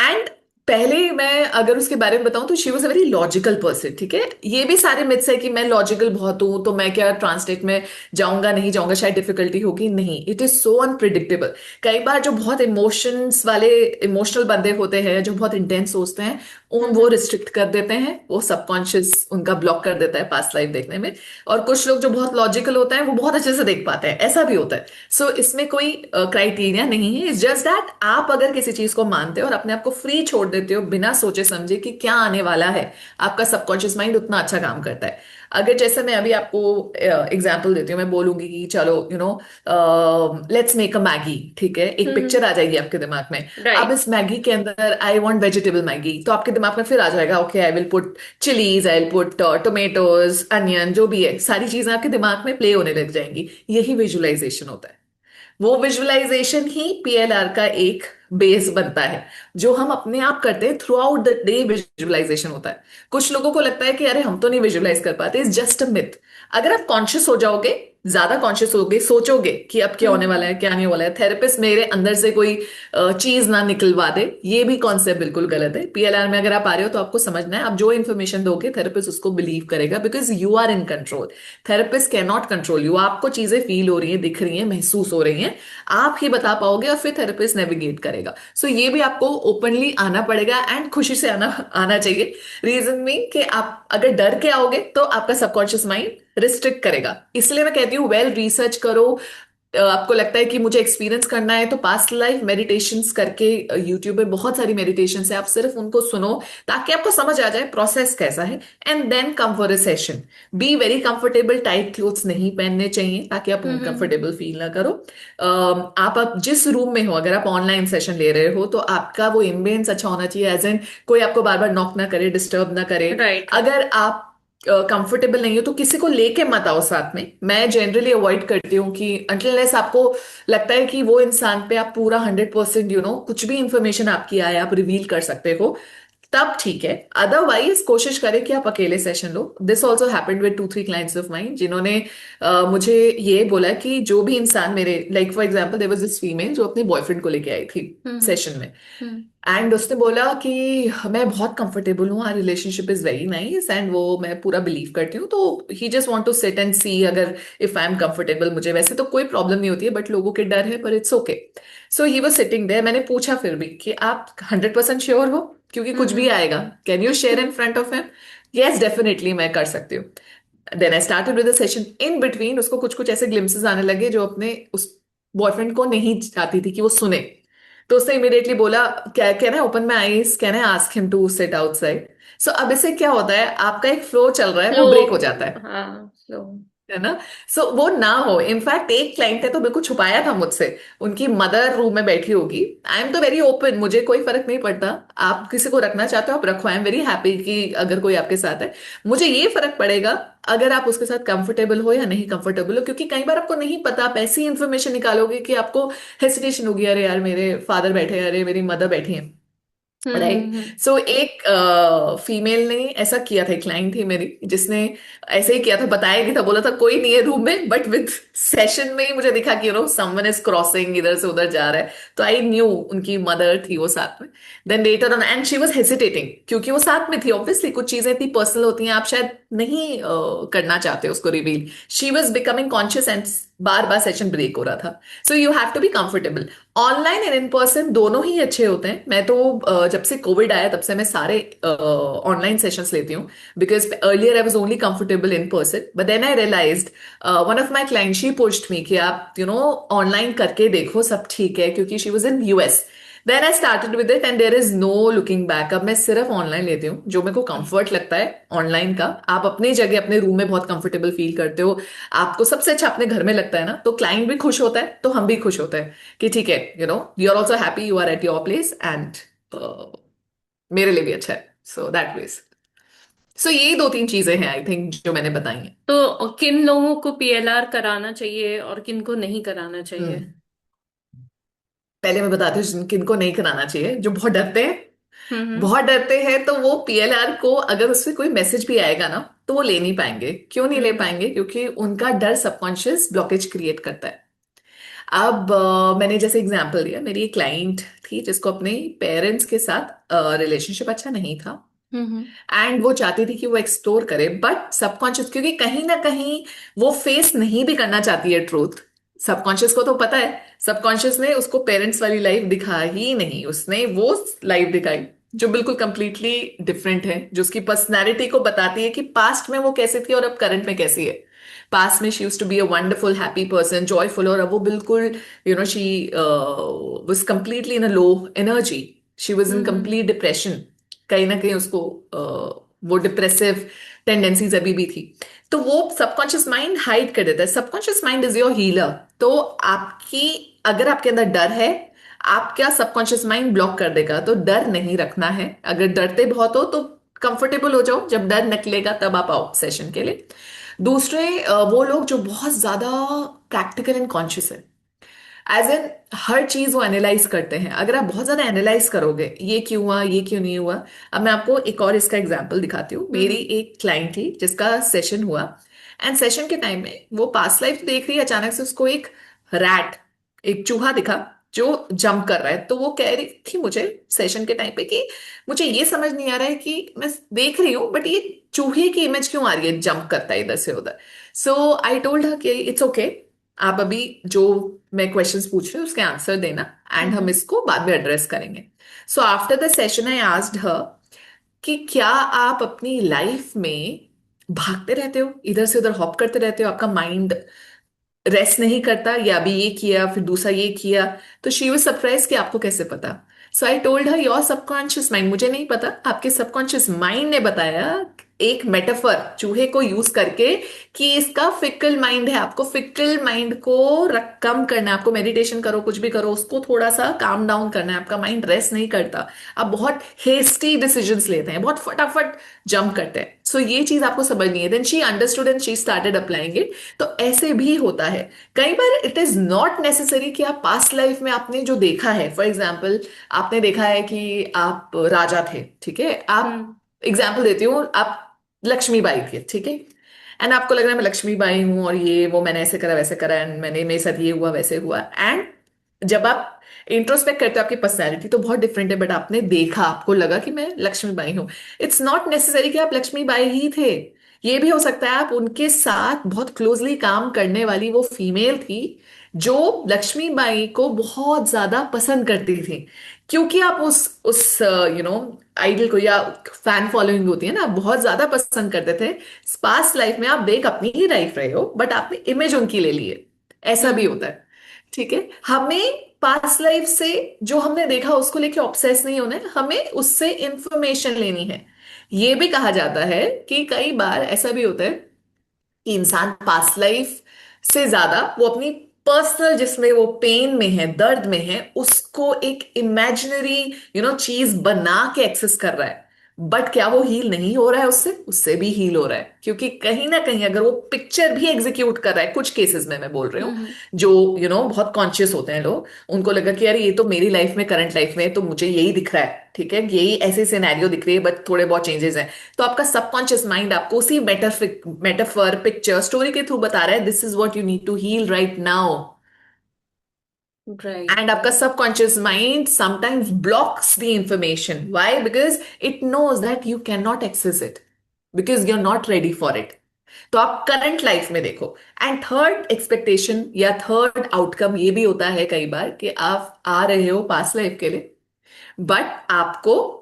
[SPEAKER 3] And पहले मैं अगर उसके बारे में बताऊं तो she was a very logical person, ठीक है। ये भी सारे मिथ्स है कि मैं लॉजिकल बहुत हूं तो मैं क्या ट्रांसलेट में जाऊंगा नहीं जाऊंगा, शायद डिफिकल्टी होगी, नहीं, इट इज सो अनप्रिडिक्टेबल। कई बार जो बहुत इमोशंस वाले, इमोशनल बंदे होते हैं, जो बहुत इंटेंस सोचते हैं, उन वो रिस्ट्रिक्ट कर देते हैं, वो सबकॉन्शियस उनका ब्लॉक कर देता है पास्ट लाइफ देखने में। और कुछ लोग जो बहुत लॉजिकल होते हैं वो बहुत अच्छे से देख पाते हैं, ऐसा भी होता है। सो इसमें कोई क्राइटेरिया नहीं है, इट्स जस्ट दैट आप अगर किसी चीज को मानते हो और अपने आप को फ्री छोड़ देते हो बिना सोचे समझे कि क्या आने वाला है, आपका सबकॉन्शियस माइंड उतना अच्छा काम करता है। अगर जैसे मैं अभी आपको एग्जांपल देती हूँ, मैं बोलूंगी कि चलो लेट्स मेक अ मैगी, ठीक है, एक
[SPEAKER 2] हम्म।
[SPEAKER 3] पिक्चर आ जाएगी आपके दिमाग में। अब
[SPEAKER 2] राइट।
[SPEAKER 3] इस मैगी के अंदर आई वांट वेजिटेबल मैगी, तो आपके दिमाग में फिर आ जाएगा, okay I will put chillies, I will put tomatoes, onion, जो भी है सारी चीजें आपके दिमाग में प्ले होने लग जाएंगी। यही विजुअलाइजेशन होता है। वो विजुअलाइजेशन ही पीएलआर का एक बेस बनता है, जो हम अपने आप करते हैं throughout the day. Visualisation होता है। कुछ लोगों को लगता है कि अरे हम तो नहीं विजुअलाइज कर पाते, इट्स जस्ट अ मिथ। अगर आप कॉन्शियस हो जाओगे, ज्यादा कॉन्शियस होगे, सोचोगे कि अब क्या होने वाला
[SPEAKER 2] हम्म।
[SPEAKER 3] है, क्या नहीं होने वाला है, थेरेपिस्ट मेरे अंदर से कोई चीज ना निकलवा दे, ये भी कॉन्सेप्ट बिल्कुल गलत है। पीएलआर में अगर आप आ रहे हो तो आपको समझना है, आप जो इन्फॉर्मेशन दोगे थेरेपिस्ट उसको बिलीव करेगा, because you are in control. Therapist can not control you. आपको चीजें फील हो रही हैं, दिख रही हैं, महसूस हो रही हैं, आप ही बता पाओगे और फिर थेरेपिस्ट नेविगेट करेगा। सो ये भी आपको ओपनली आना पड़ेगा एंड खुशी से आना आना चाहिए। रीजन में कि आप अगर डर के आओगे तो आपका सबकॉन्शियस माइंड रिस्ट्रिक्ट करेगा। इसलिए मैं कहती हूँ वेल रिसर्च करो। आपको लगता है कि मुझे एक्सपीरियंस करना है तो पास्ट लाइफ मेडिटेशंस करके, यूट्यूब पे बहुत सारी मेडिटेशंस है, आप सिर्फ उनको सुनो ताकि आपको समझ आ जाए प्रोसेस कैसा है। And then come for a session. Be very comfortable, tight clothes नहीं पहनने चाहिए ताकि आप
[SPEAKER 2] हम्म।
[SPEAKER 3] अनकंफर्टेबल फील ना करो। आप जिस रूम में हो, अगर आप ऑनलाइन सेशन ले रहे हो तो आपका वो एम्बियंस अच्छा होना चाहिए, एज एन कोई आपको बार बार नॉक ना करे, डिस्टर्ब ना करे।
[SPEAKER 2] राइट।
[SPEAKER 3] अगर आप कंफर्टेबल नहीं हो तो किसी को लेके मत आओ साथ में। मैं जनरली अवॉइड करती हूँ कि अनटिल आपको लगता है कि वो इंसान पे आप पूरा 100% कुछ भी इंफॉर्मेशन आपकी आए आप रिवील कर सकते हो, तब ठीक है। अदरवाइज कोशिश करें कि आप अकेले सेशन लो। This also happened with 2-3 clients of mind, जिन्होंने मुझे ये बोला कि जो भी इंसान मेरे, like for example there was this female जो अपने बॉयफ्रेंड को लेके आई थी
[SPEAKER 2] हम्म।
[SPEAKER 3] सेशन में।
[SPEAKER 2] हम्म।
[SPEAKER 3] एंड उसने बोला कि मैं बहुत कंफर्टेबल हूँ, our relationship is very nice and वो मैं पूरा बिलीव करती हूँ, तो he just want to sit and see अगर इफ आई एम कंफर्टेबल। मुझे वैसे तो कोई प्रॉब्लम नहीं होती है बट लोगों के डर है, पर it's okay. So he was sitting there. मैंने पूछा फिर भी कि आप 100% श्योर हो, क्योंकि कुछ भी
[SPEAKER 2] हम्म।
[SPEAKER 3] आएगा, can you share in front of him? Yes definitely मैं कर सकती हूँ। Then I started with the session. In between उसको कुछ कुछ ऐसे ग्लिम्सेस आने लगे जो अपने उस बॉयफ्रेंड को नहीं चाहती थी कि वो सुने। तो उसने इमीडिएटली बोला, क्या can I open my eyes, can I ask him to sit outside? So अब इससे क्या होता है, आपका एक फ्लो चल रहा है वो
[SPEAKER 2] फ्लो।
[SPEAKER 3] ब्रेक हो जाता है।
[SPEAKER 2] हाँ, फ्लो।
[SPEAKER 3] है ना। सो वो ना हो। इनफैक्ट एक क्लाइंट है तो बिल्कुल छुपाया था मुझसे, उनकी मदर रूम में बैठी होगी। आई एम तो वेरी ओपन, मुझे कोई फर्क नहीं पड़ता। आप किसी को रखना चाहते हो आप रखो, आई एम वेरी हैप्पी कि अगर कोई आपके साथ है। मुझे ये फर्क पड़ेगा अगर आप उसके साथ कंफर्टेबल हो या नहीं कंफर्टेबल हो, क्योंकि कई बार आपको नहीं पता, आप ऐसी इंफॉर्मेशन निकालोगे कि आपको हेसिटेशन होगी, अरे यार मेरे फादर बैठे हैं, अरे मेरी मदर बैठी है। राइट।
[SPEAKER 2] हम्म।
[SPEAKER 3] सो एक फीमेल ने ऐसा किया था, क्लाइंट थी मेरी, जिसने ऐसे ही किया था, बताया नहीं था, बोला था कोई नहीं है रूम में, बट विद सेशन में ही मुझे दिखा कि समवन इज क्रॉसिंग, इधर से उधर जा रहा है। तो आई न्यू उनकी मदर थी वो साथ में। Then later on and she was hesitating, क्योंकि वो साथ में थी। ऑब्वियसली कुछ चीजें इतनी पर्सनल होती हैं, आप शायद नहीं करना चाहते उसको reveal. She was becoming conscious and बार बार सेशन ब्रेक हो रहा था। So you have to be comfortable. Online and in person दोनों ही अच्छे होते हैं। मैं तो जब से कोविड आया तब से मैं सारे ऑनलाइन सेशंस लेती हूँ, because earlier I was only comfortable in person, but then I realised, one of my client she pushed me कि आप ऑनलाइन करके देखो, सब ठीक है, क्योंकि she was in US. Then I started with it and there is no looking back. अब मैं सिर्फ ऑनलाइन लेती हूँ जो मेरे को कंफर्ट लगता है ऑनलाइन का। आप अपनी जगह अपने रूम में बहुत कंफर्टेबल फील करते हो, आपको सबसे अच्छा अपने घर में लगता है ना, तो क्लाइंट भी खुश होता है तो हम भी खुश होते हैं कि ठीक है, you are also happy, you are at your place, and मेरे लिए भी अच्छा है। So that veg. सो यही दो तीन चीजें हैं आई थिंक जो मैंने बताई हैं।
[SPEAKER 2] तो किन लोगों को पीएलआर कराना चाहिए और किन को नहीं कराना चाहिए?
[SPEAKER 3] हम्म। पहले मैं बताती हूँ किनको नहीं कराना चाहिए। जो बहुत डरते हैं,
[SPEAKER 2] हम्म।
[SPEAKER 3] बहुत डरते हैं, तो वो पीएलआर को अगर उससे कोई मैसेज भी आएगा ना तो वो ले नहीं पाएंगे। क्यों नहीं ले
[SPEAKER 2] हम्म।
[SPEAKER 3] पाएंगे? क्योंकि उनका डर सबकॉन्शियस ब्लॉकेज क्रिएट करता है। अब मैंने जैसे एग्जांपल दिया, मेरी एक क्लाइंट थी जिसको अपने पेरेंट्स के साथ रिलेशनशिप अच्छा नहीं था,
[SPEAKER 2] हम्म।
[SPEAKER 3] एंड वो चाहती थी कि वो एक्सप्लोर करे, बट सबकॉन्शियस, क्योंकि कहीं ना कहीं वो फेस नहीं भी करना चाहती है ट्रूथ। सबकॉन्शियस को तो पता है, सबकॉन्शियस ने उसको पेरेंट्स वाली लाइफ दिखा ही नहीं, उसने वो लाइफ दिखाई जो बिल्कुल कंप्लीटली डिफरेंट है, जो उसकी पर्सनैलिटी को बताती है कि पास्ट में वो कैसी थी और अब करंट में कैसी है। पास्ट में she used to be a wonderful happy person, joyful, और अब वो बिल्कुल she was completely in a low energy, she was in
[SPEAKER 2] hmm.
[SPEAKER 3] Complete depression. कहीं ना कहीं उसको वो डिप्रेसिव टेंडेंसीज अभी भी थी। तो वो सबकॉन्शियस माइंड हाइड कर देता है। Subconscious mind is your healer. तो आपकी, अगर आपके अंदर डर है, आपका सबकॉन्शियस माइंड ब्लॉक कर देगा। तो डर नहीं रखना है। अगर डरते बहुत हो तो कंफर्टेबल हो जाओ, जब डर निकलेगा तब आप आओ सेशन के लिए। दूसरे वो लोग जो बहुत ज्यादा प्रैक्टिकल एंड कॉन्शियस है, एज एन हर चीज वो एनालाइज करते हैं। अगर आप बहुत ज्यादा एनालाइज करोगे, ये क्यों हुआ, ये क्यों नहीं हुआ। अब मैं आपको एक और इसका एग्जांपल दिखाती हूँ। मेरी
[SPEAKER 2] हम्म।
[SPEAKER 3] एक क्लाइंट थी जिसका सेशन हुआ, एंड सेशन के टाइम में वो पास्ट लाइफ देख रही है, अचानक से उसको एक रैट, एक चूहा दिखा जो जंप कर रहा है। तो वो कह रही थी मुझे सेशन के टाइम पे कि मुझे ये समझ नहीं आ रहा है कि मैं देख रही हूँ बट ये चूहे की इमेज क्यों आ रही है, जंप करता है इधर से उधर। सो आई टोल्ड हर कि इट्स ओके, आप अभी जो मैं क्वेश्चंस पूछ रही हूँ उसके आंसर देना, एंड हम
[SPEAKER 2] हम्म।
[SPEAKER 3] इसको बाद में एड्रेस करेंगे। So after the session I asked her कि क्या आप अपनी लाइफ में भागते रहते हो, इधर से उधर हॉप करते रहते हो, आपका माइंड रेस्ट नहीं करता, या अभी ये किया फिर दूसरा ये किया। तो शी वाज सरप्राइज कि आपको कैसे पता। So I told her your subconscious mind, मुझे नहीं पता, आपके सबकॉन्शियस माइंड ने बताया एक मेटाफर चूहे को यूज करके कि इसका फिकल माइंड है, आपको फिकल माइंड को कम करना है। आपको मेडिटेशन करो, कुछ भी करो, उसको थोड़ा सा काम डाउन करना है। आपका माइंड रेस्ट नहीं करता, आप बहुत हेस्टी डिसीजंस लेते हैं, बहुत फटाफट जंप करते हैं। सो ये चीज आपको समझनी है। Then she understood and she started applying it. तो ऐसे भी होता है। कई बार इट इज नॉट नेसेसरी कि आप पास्ट लाइफ में आपने जो देखा है, फॉर एग्जाम्पल आपने देखा है कि आप राजा थे, ठीक है, आप,
[SPEAKER 2] हम्म।
[SPEAKER 3] एग्जाम्पल देती हूँ, आप लक्ष्मीबाई थे, ठीक है, एंड आपको लग रहा है मैं लक्ष्मीबाई हूँ और ये वो मैंने ऐसे करा वैसे करा, एंड मैंने मेरे साथ ये हुआ वैसे हुआ, एंड जब आप इंट्रोस्पेक्ट करते हो आपकी पर्सनैलिटी तो बहुत डिफरेंट है, बट आपने देखा, आपको लगा कि मैं लक्ष्मीबाई हूँ। इट्स नॉट नेसेसरी कि आप लक्ष्मीबाई ही थे। ये भी हो सकता है आप उनके साथ बहुत क्लोजली काम करने वाली वो फीमेल थी जो लक्ष्मीबाई को बहुत ज्यादा पसंद करती थी, क्योंकि आप उस आइडल को, या फैन फॉलोइंग होती है ना, आप बहुत ज्यादा पसंद करते थे। पास्ट लाइफ में आप देख अपनी ही लाइफ रहे हो बट आपने इमेज उनकी ले ली है। ऐसा भी
[SPEAKER 2] हम्म।
[SPEAKER 3] होता है। ठीक है, हमें पास्ट लाइफ से जो हमने देखा उसको लेके ऑब्सेस नहीं होना है, हमें उससे इंफॉर्मेशन लेनी है। ये भी कहा जाता है कि कई बार ऐसा भी होता है कि इंसान पास्ट लाइफ से ज्यादा वो अपनी पर्सनल, जिसमें वो पेन में है, दर्द में है, उसको एक इमेजिनरी चीज बना के एक्सेस कर रहा है। बट क्या वो हील नहीं हो रहा है? उससे उससे भी हील हो रहा है, क्योंकि कहीं ना कहीं अगर वो पिक्चर भी एग्जीक्यूट कर रहा है, कुछ केसेस में मैं बोल रही हूँ,
[SPEAKER 2] हम्म।
[SPEAKER 3] जो बहुत कॉन्शियस होते हैं लोग, उनको लगा कि यार ये तो मेरी लाइफ में, करंट लाइफ में तो मुझे यही दिख रहा है, ठीक है, यही ऐसे सिनेरियो दिख रही है, बट थोड़े बहुत चेंजेस हैं। तो आपका सबकॉन्शियस माइंड आपको उसी मेटाफर, पिक्चर, स्टोरी के थ्रू बता रहा है, this is what you need to heal right now.
[SPEAKER 2] Right.
[SPEAKER 3] And आपका subconscious mind sometimes blocks the information. Why? Because it knows that you can not access it, because you are not ready for it. तो आप current life में देखो। And third expectation या third outcome ये भी होता है कई बार कि आप आ रहे हो पास्ट लाइफ के लिए, बट आपको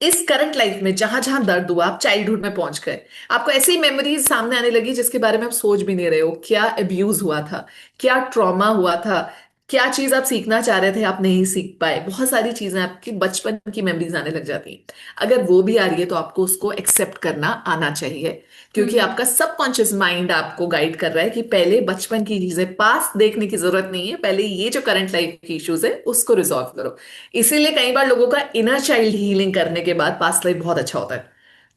[SPEAKER 3] इस करंट लाइफ में जहां जहां दर्द हुआ, आप चाइल्डहुड में पहुंच गए, आपको ऐसी मेमोरीज सामने आने लगी जिसके बारे में आप सोच भी नहीं रहे हो। क्या अब्यूज हुआ था, क्या ट्रॉमा हुआ था, क्या चीज आप सीखना चाह रहे थे आप नहीं सीख पाए, बहुत सारी चीजें आपकी बचपन की मेमोरीज आने लग जाती हैं। अगर वो भी आ रही है तो आपको उसको एक्सेप्ट करना आना चाहिए, क्योंकि
[SPEAKER 2] हम्म।
[SPEAKER 3] आपका सबकॉन्शियस माइंड आपको गाइड कर रहा है कि पहले बचपन की चीजें, पास देखने की जरूरत नहीं है, पहले ये जो करंट लाइफ की इश्यूज है उसको रिजॉल्व करो। इसीलिए कई बार लोगों का इनर चाइल्ड हीलिंग करने के बाद पास्ट लाइफ बहुत अच्छा होता है,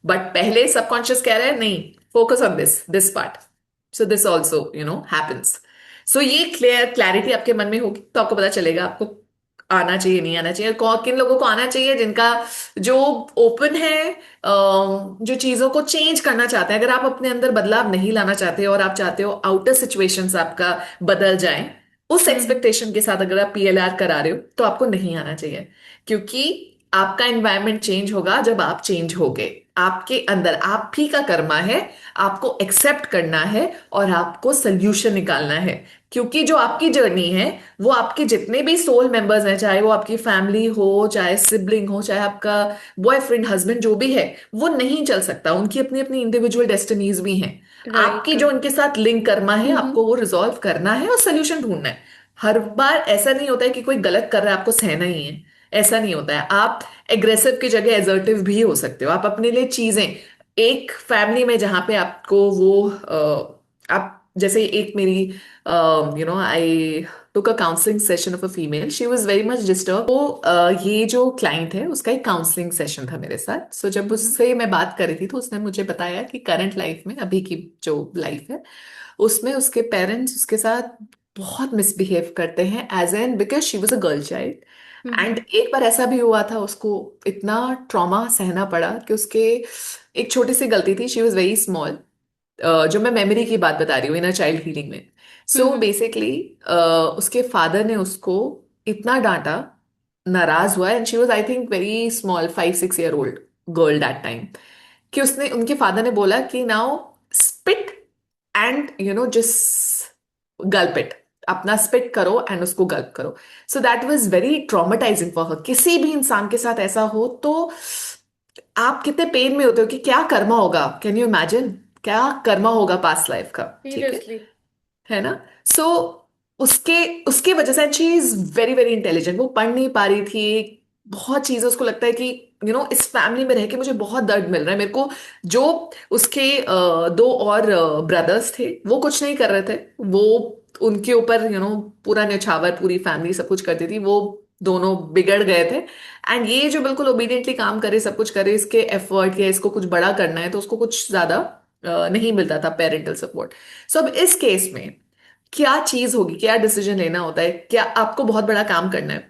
[SPEAKER 3] बट पहले सबकॉन्शियस कह रहा है नहीं, focus on this this part. So this also happens. So ये क्लैरिटी आपके मन में होगी तो आपको पता चलेगा आपको आना चाहिए, नहीं आना चाहिए। किन लोगों को आना चाहिए? जिनका जो ओपन है, जो चीजों को चेंज करना चाहते हैं। अगर आप अपने अंदर बदलाव नहीं लाना चाहते और आप चाहते हो आउटर सिचुएशंस आपका बदल जाएं, उस
[SPEAKER 2] हम्म।
[SPEAKER 3] एक्सपेक्टेशन के साथ अगर आप पीएलआर करा रहे हो तो आपको नहीं आना चाहिए, क्योंकि आपका एनवायरनमेंट चेंज होगा जब आप चेंज होगे। आपके अंदर आप ही का कर्मा है, आपको एक्सेप्ट करना है और आपको सोल्यूशन निकालना है। क्योंकि जो आपकी जर्नी है, वो आपके जितने भी सोल मेंबर्स हैं, चाहे वो आपकी फैमिली हो, चाहे सिबलिंग हो, चाहे आपका बॉयफ्रेंड, हस्बैंड, जो भी है, वो नहीं चल सकता। उनकी अपनी अपनी इंडिविजुअल डेस्टिनीज भी हैं।
[SPEAKER 2] राइट।
[SPEAKER 3] आपकी जो उनके साथ लिंक कर्मा है,
[SPEAKER 2] हम्म।
[SPEAKER 3] आपको वो रिजॉल्व करना है और सोल्यूशन ढूंढना है। हर बार ऐसा नहीं होता है कि कोई गलत कर रहा है आपको सहना ही है, ऐसा नहीं होता है। आप एग्रेसिव की जगह एजर्टिव भी हो सकते हो। आप अपने लिए चीजें, एक फैमिली में जहां पे आपको वो आप जैसे, एक मेरी I took a counselling session of a female, she was very much disturb. तो ये जो क्लाइंट है उसका एक काउंसलिंग सेशन था मेरे साथ। सो जब
[SPEAKER 2] हम्म।
[SPEAKER 3] उससे मैं बात कर रही थी तो उसने मुझे बताया कि करंट लाइफ में, अभी की जो लाइफ है, उसमें उसके पेरेंट्स उसके साथ बहुत मिसबिहेव करते हैं, as an because she was a girl child.
[SPEAKER 2] Hmm.
[SPEAKER 3] And एक बार ऐसा भी हुआ था, उसको इतना ट्रॉमा सहना पड़ा कि उसके एक छोटी सी गलती थी, शी वॉज वेरी स्मॉल, जो मैं मेमोरी की बात बता रही हूँ, इनर चाइल्ड हीलिंग में। सो
[SPEAKER 2] हम्म।
[SPEAKER 3] बेसिकली उसके फादर ने उसको इतना डांटा, नाराज हुआ, and she was I think very small, 5-6 year old girl that time, कि उसने, उनके फादर ने बोला कि now spit and just Gulp it, अपना स्पिट करो एंड उसको गल्प करो। So that was very traumatising for her. किसी भी इंसान के साथ ऐसा हो तो आप कितने पेन में होते हो कि क्या कर्मा होगा, कैन यू इमेजिन क्या कर्मा होगा पास्ट लाइफ का, ठीक
[SPEAKER 2] सीरियसली।
[SPEAKER 3] है ना? सो उसके उसके वजह से, she is very very intelligent, वो पढ़ नहीं पा रही थी, बहुत चीजें उसको लगता है कि इस फैमिली में रह के मुझे बहुत दर्द मिल रहा है मेरे को। जो उसके दो और ब्रदर्स थे वो कुछ नहीं कर रहे थे, वो उनके ऊपर पूरा न्यौछावर, पूरी फैमिली सब कुछ करती थी, वो दोनों बिगड़ गए थे। एंड ये जो बिल्कुल ओबीडियंटली काम करे, सब कुछ करे, इसके एफर्ट या इसको कुछ बड़ा करना है तो उसको कुछ ज्यादा नहीं मिलता था पेरेंटल सपोर्ट। सो अब इस केस में क्या चीज होगी, क्या डिसीजन लेना होता है? क्या आपको बहुत बड़ा काम करना है?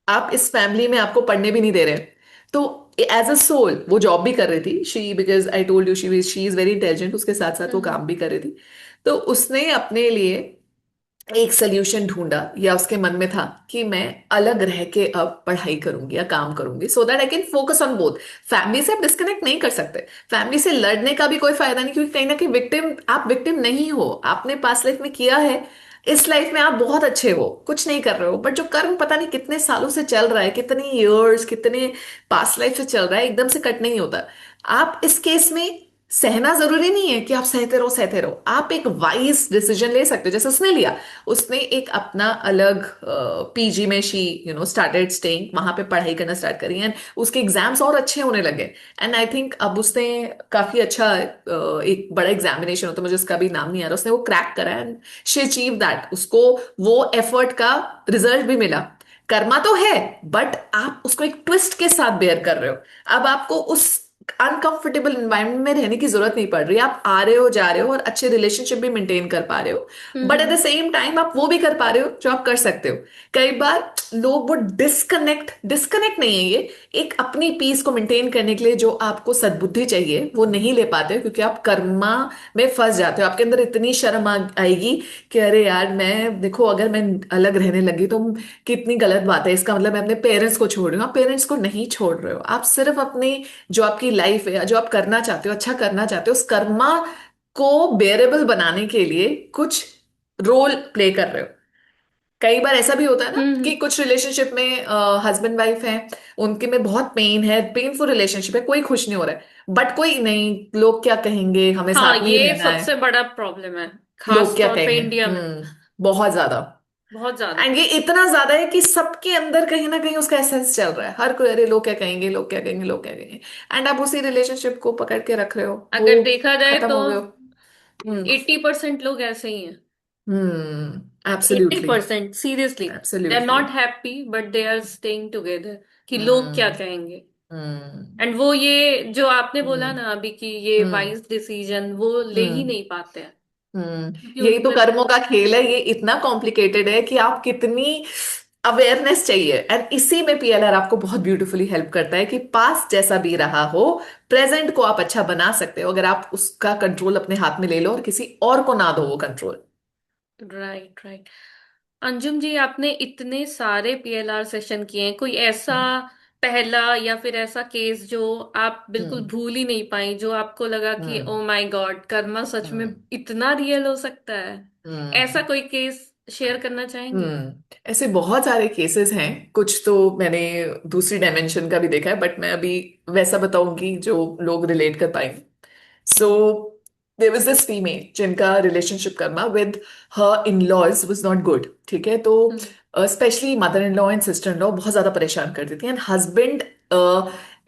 [SPEAKER 3] आप इस फैमिली में आपको पढ़ने भी नहीं दे रहे, तो एज अ सोल वो जॉब भी कर रही थी, she, because I told you she is very intelligent, उसके साथ साथ वो
[SPEAKER 2] हम्म।
[SPEAKER 3] काम भी कर रही थी। तो उसने अपने लिए एक सोल्यूशन ढूंढा, या उसके मन में था कि मैं अलग रह के अब पढ़ाई करूंगी या काम करूंगी, so that I can focus on both. Family से आप डिस्कनेक्ट नहीं कर सकते, फैमिली से लड़ने का भी कोई फायदा नहीं, क्योंकि कहीं ना कहीं विक्टिम, आप विक्टिम नहीं हो, आपने पास्ट लाइफ में किया है, इस लाइफ में आप बहुत अच्छे हो, कुछ नहीं कर रहे हो, बट जो कर्म पता नहीं कितने सालों से चल रहा है, कितने ईयर्स, कितने पास्ट लाइफ से चल रहा है, एकदम से कट नहीं होता। आप इस केस में सहना जरूरी नहीं है कि आप सहते रहो, आप एक वाइज डिसीजन ले सकते हो जैसे उसने लिया। उसने एक अपना अलग पीजी में शी स्टार्टेड स्टेइंग, वहां पे पढ़ाई करना स्टार्ट करी एंड उसके एग्जाम्स और अच्छे होने लगे। एंड आई थिंक अब उसने काफी अच्छा एक बड़ा एग्जामिनेशन होता है, मुझे उसका भी नाम नहीं आ रहा, उसने वो क्रैक करा एंड शी अचीव दैट, उसको वो एफर्ट का रिजल्ट भी मिला। कर्मा तो है, बट आप उसको एक ट्विस्ट के साथ बेयर कर रहे हो। अब आपको उस अनकंफर्टेबल एनवायरनमेंट में रहने की जरूरत नहीं पड़ रही, आप आ रहे हो जा रहे हो और अच्छे रिलेशनशिप भी मेंटेन कर पा रहे हो। But at the
[SPEAKER 2] hmm.
[SPEAKER 3] Same time आप वो भी कर पा रहे हो जो आप कर सकते हो। कई बार लोग वो डिस्कनेक्ट नहीं है ये, एक अपनी पीस को मेंटेन करने के लिए जो आपको सद्बुद्धि चाहिए वो नहीं ले पाते हो, क्योंकि आप कर्मा में फंस जाते हो। आपके अंदर इतनी शर्म आएगी कि अरे यार, मैं देखो अगर मैं अलग रहने लगी तो कितनी गलत बात है, इसका मतलब मैं अपने पेरेंट्स को छोड़ रही हूँ। आप पेरेंट्स को नहीं छोड़ रहे हो, आप सिर्फ अपने जो आपकी लाइफ है या जो आप करना चाहते हो, अच्छा करना चाहते हो, उस कर्मा को बेरेबल बनाने के लिए कुछ रोल प्ले कर रहे हो। कई बार ऐसा भी होता है ना कि
[SPEAKER 2] हम्म।
[SPEAKER 3] कुछ रिलेशनशिप में हस्बैंड वाइफ हैं, उनके में बहुत पेन है, पेनफुल रिलेशनशिप है, कोई खुश नहीं हो रहा है, बट कोई नहीं, लोग क्या कहेंगे, हमें
[SPEAKER 2] हाँ,
[SPEAKER 3] साथ में ही
[SPEAKER 2] ये
[SPEAKER 3] रहना है,
[SPEAKER 2] सबसे बड़ा प्रॉब्लम है,
[SPEAKER 3] लोग
[SPEAKER 2] खास
[SPEAKER 3] क्या
[SPEAKER 2] तौर पे
[SPEAKER 3] कहेंगे।
[SPEAKER 2] इंडिया में।
[SPEAKER 3] बहुत ज्यादा।
[SPEAKER 2] बहुत ज्यादा।
[SPEAKER 3] एंड ये इतना ज्यादा है कि सबके अंदर कहीं ना कहीं उसका एसेंस चल रहा है, हर कोई अरे लोग क्या कहेंगे, लोग क्या कहेंगे, लोग क्या कहेंगे। एंड आप उसी रिलेशनशिप को पकड़ के रख रहे हो, वो
[SPEAKER 2] अगर देखा जाए
[SPEAKER 3] खत्म
[SPEAKER 2] तो
[SPEAKER 3] हो गए हो। हम्म।
[SPEAKER 2] 80% लोग ऐसे ही हैं। Eighty
[SPEAKER 3] absolutely.
[SPEAKER 2] Percent seriously, they are
[SPEAKER 3] absolutely.
[SPEAKER 2] Not happy but they are staying together, कि लोग क्या
[SPEAKER 3] हम्म।
[SPEAKER 2] कहेंगे।
[SPEAKER 3] हम्म।
[SPEAKER 2] एंड वो ये जो आपने बोला
[SPEAKER 3] हम्म।
[SPEAKER 2] ना अभी कि ये
[SPEAKER 3] हम्म।
[SPEAKER 2] वाइज डिसीजन वो ले ही
[SPEAKER 3] हम्म।
[SPEAKER 2] नहीं पाते हैं, क्योंकि
[SPEAKER 3] यही तो
[SPEAKER 2] उनके
[SPEAKER 3] कर्मों
[SPEAKER 2] अंदर।
[SPEAKER 3] का खेल है, ये इतना कॉम्प्लिकेटेड है कि आप कितनी अवेयरनेस चाहिए। एंड इसी में पीएलआर आपको बहुत ब्यूटीफुली हेल्प करता है कि पास्ट जैसा भी रहा हो, प्रेजेंट को आप अच्छा बना सकते हो अगर आप उसका कंट्रोल अपने हाथ में ले लो और किसी और को ना दो वो control.
[SPEAKER 2] Right, right. Anjum ji, आपने इतने सारे पीएलआर सेशन किए हैं, कोई ऐसा पहला या फिर ऐसा केस जो आप बिल्कुल
[SPEAKER 3] हम्म।
[SPEAKER 2] भूल ही नहीं पाई, जो आपको लगा कि
[SPEAKER 3] हम्म।
[SPEAKER 2] ओ माय गॉड, कर्मा सच में
[SPEAKER 3] हम्म।
[SPEAKER 2] इतना रियल हो सकता है? ऐसा
[SPEAKER 3] हम्म।
[SPEAKER 2] कोई केस शेयर करना चाहेंगी?
[SPEAKER 3] ऐसे बहुत सारे केसेस हैं, कुछ तो मैंने दूसरी डायमेंशन का भी देखा है, बट मैं अभी वैसा बताऊंगी जो लोग रिलेट कर पाएंगे। So there was this female जिनका रिलेशनशिप करना with her in laws was not good. ठीक है, तो
[SPEAKER 2] hmm.
[SPEAKER 3] Specially mother in law and sister in law बहुत ज्यादा परेशान करती थी। एंड हस्बैंड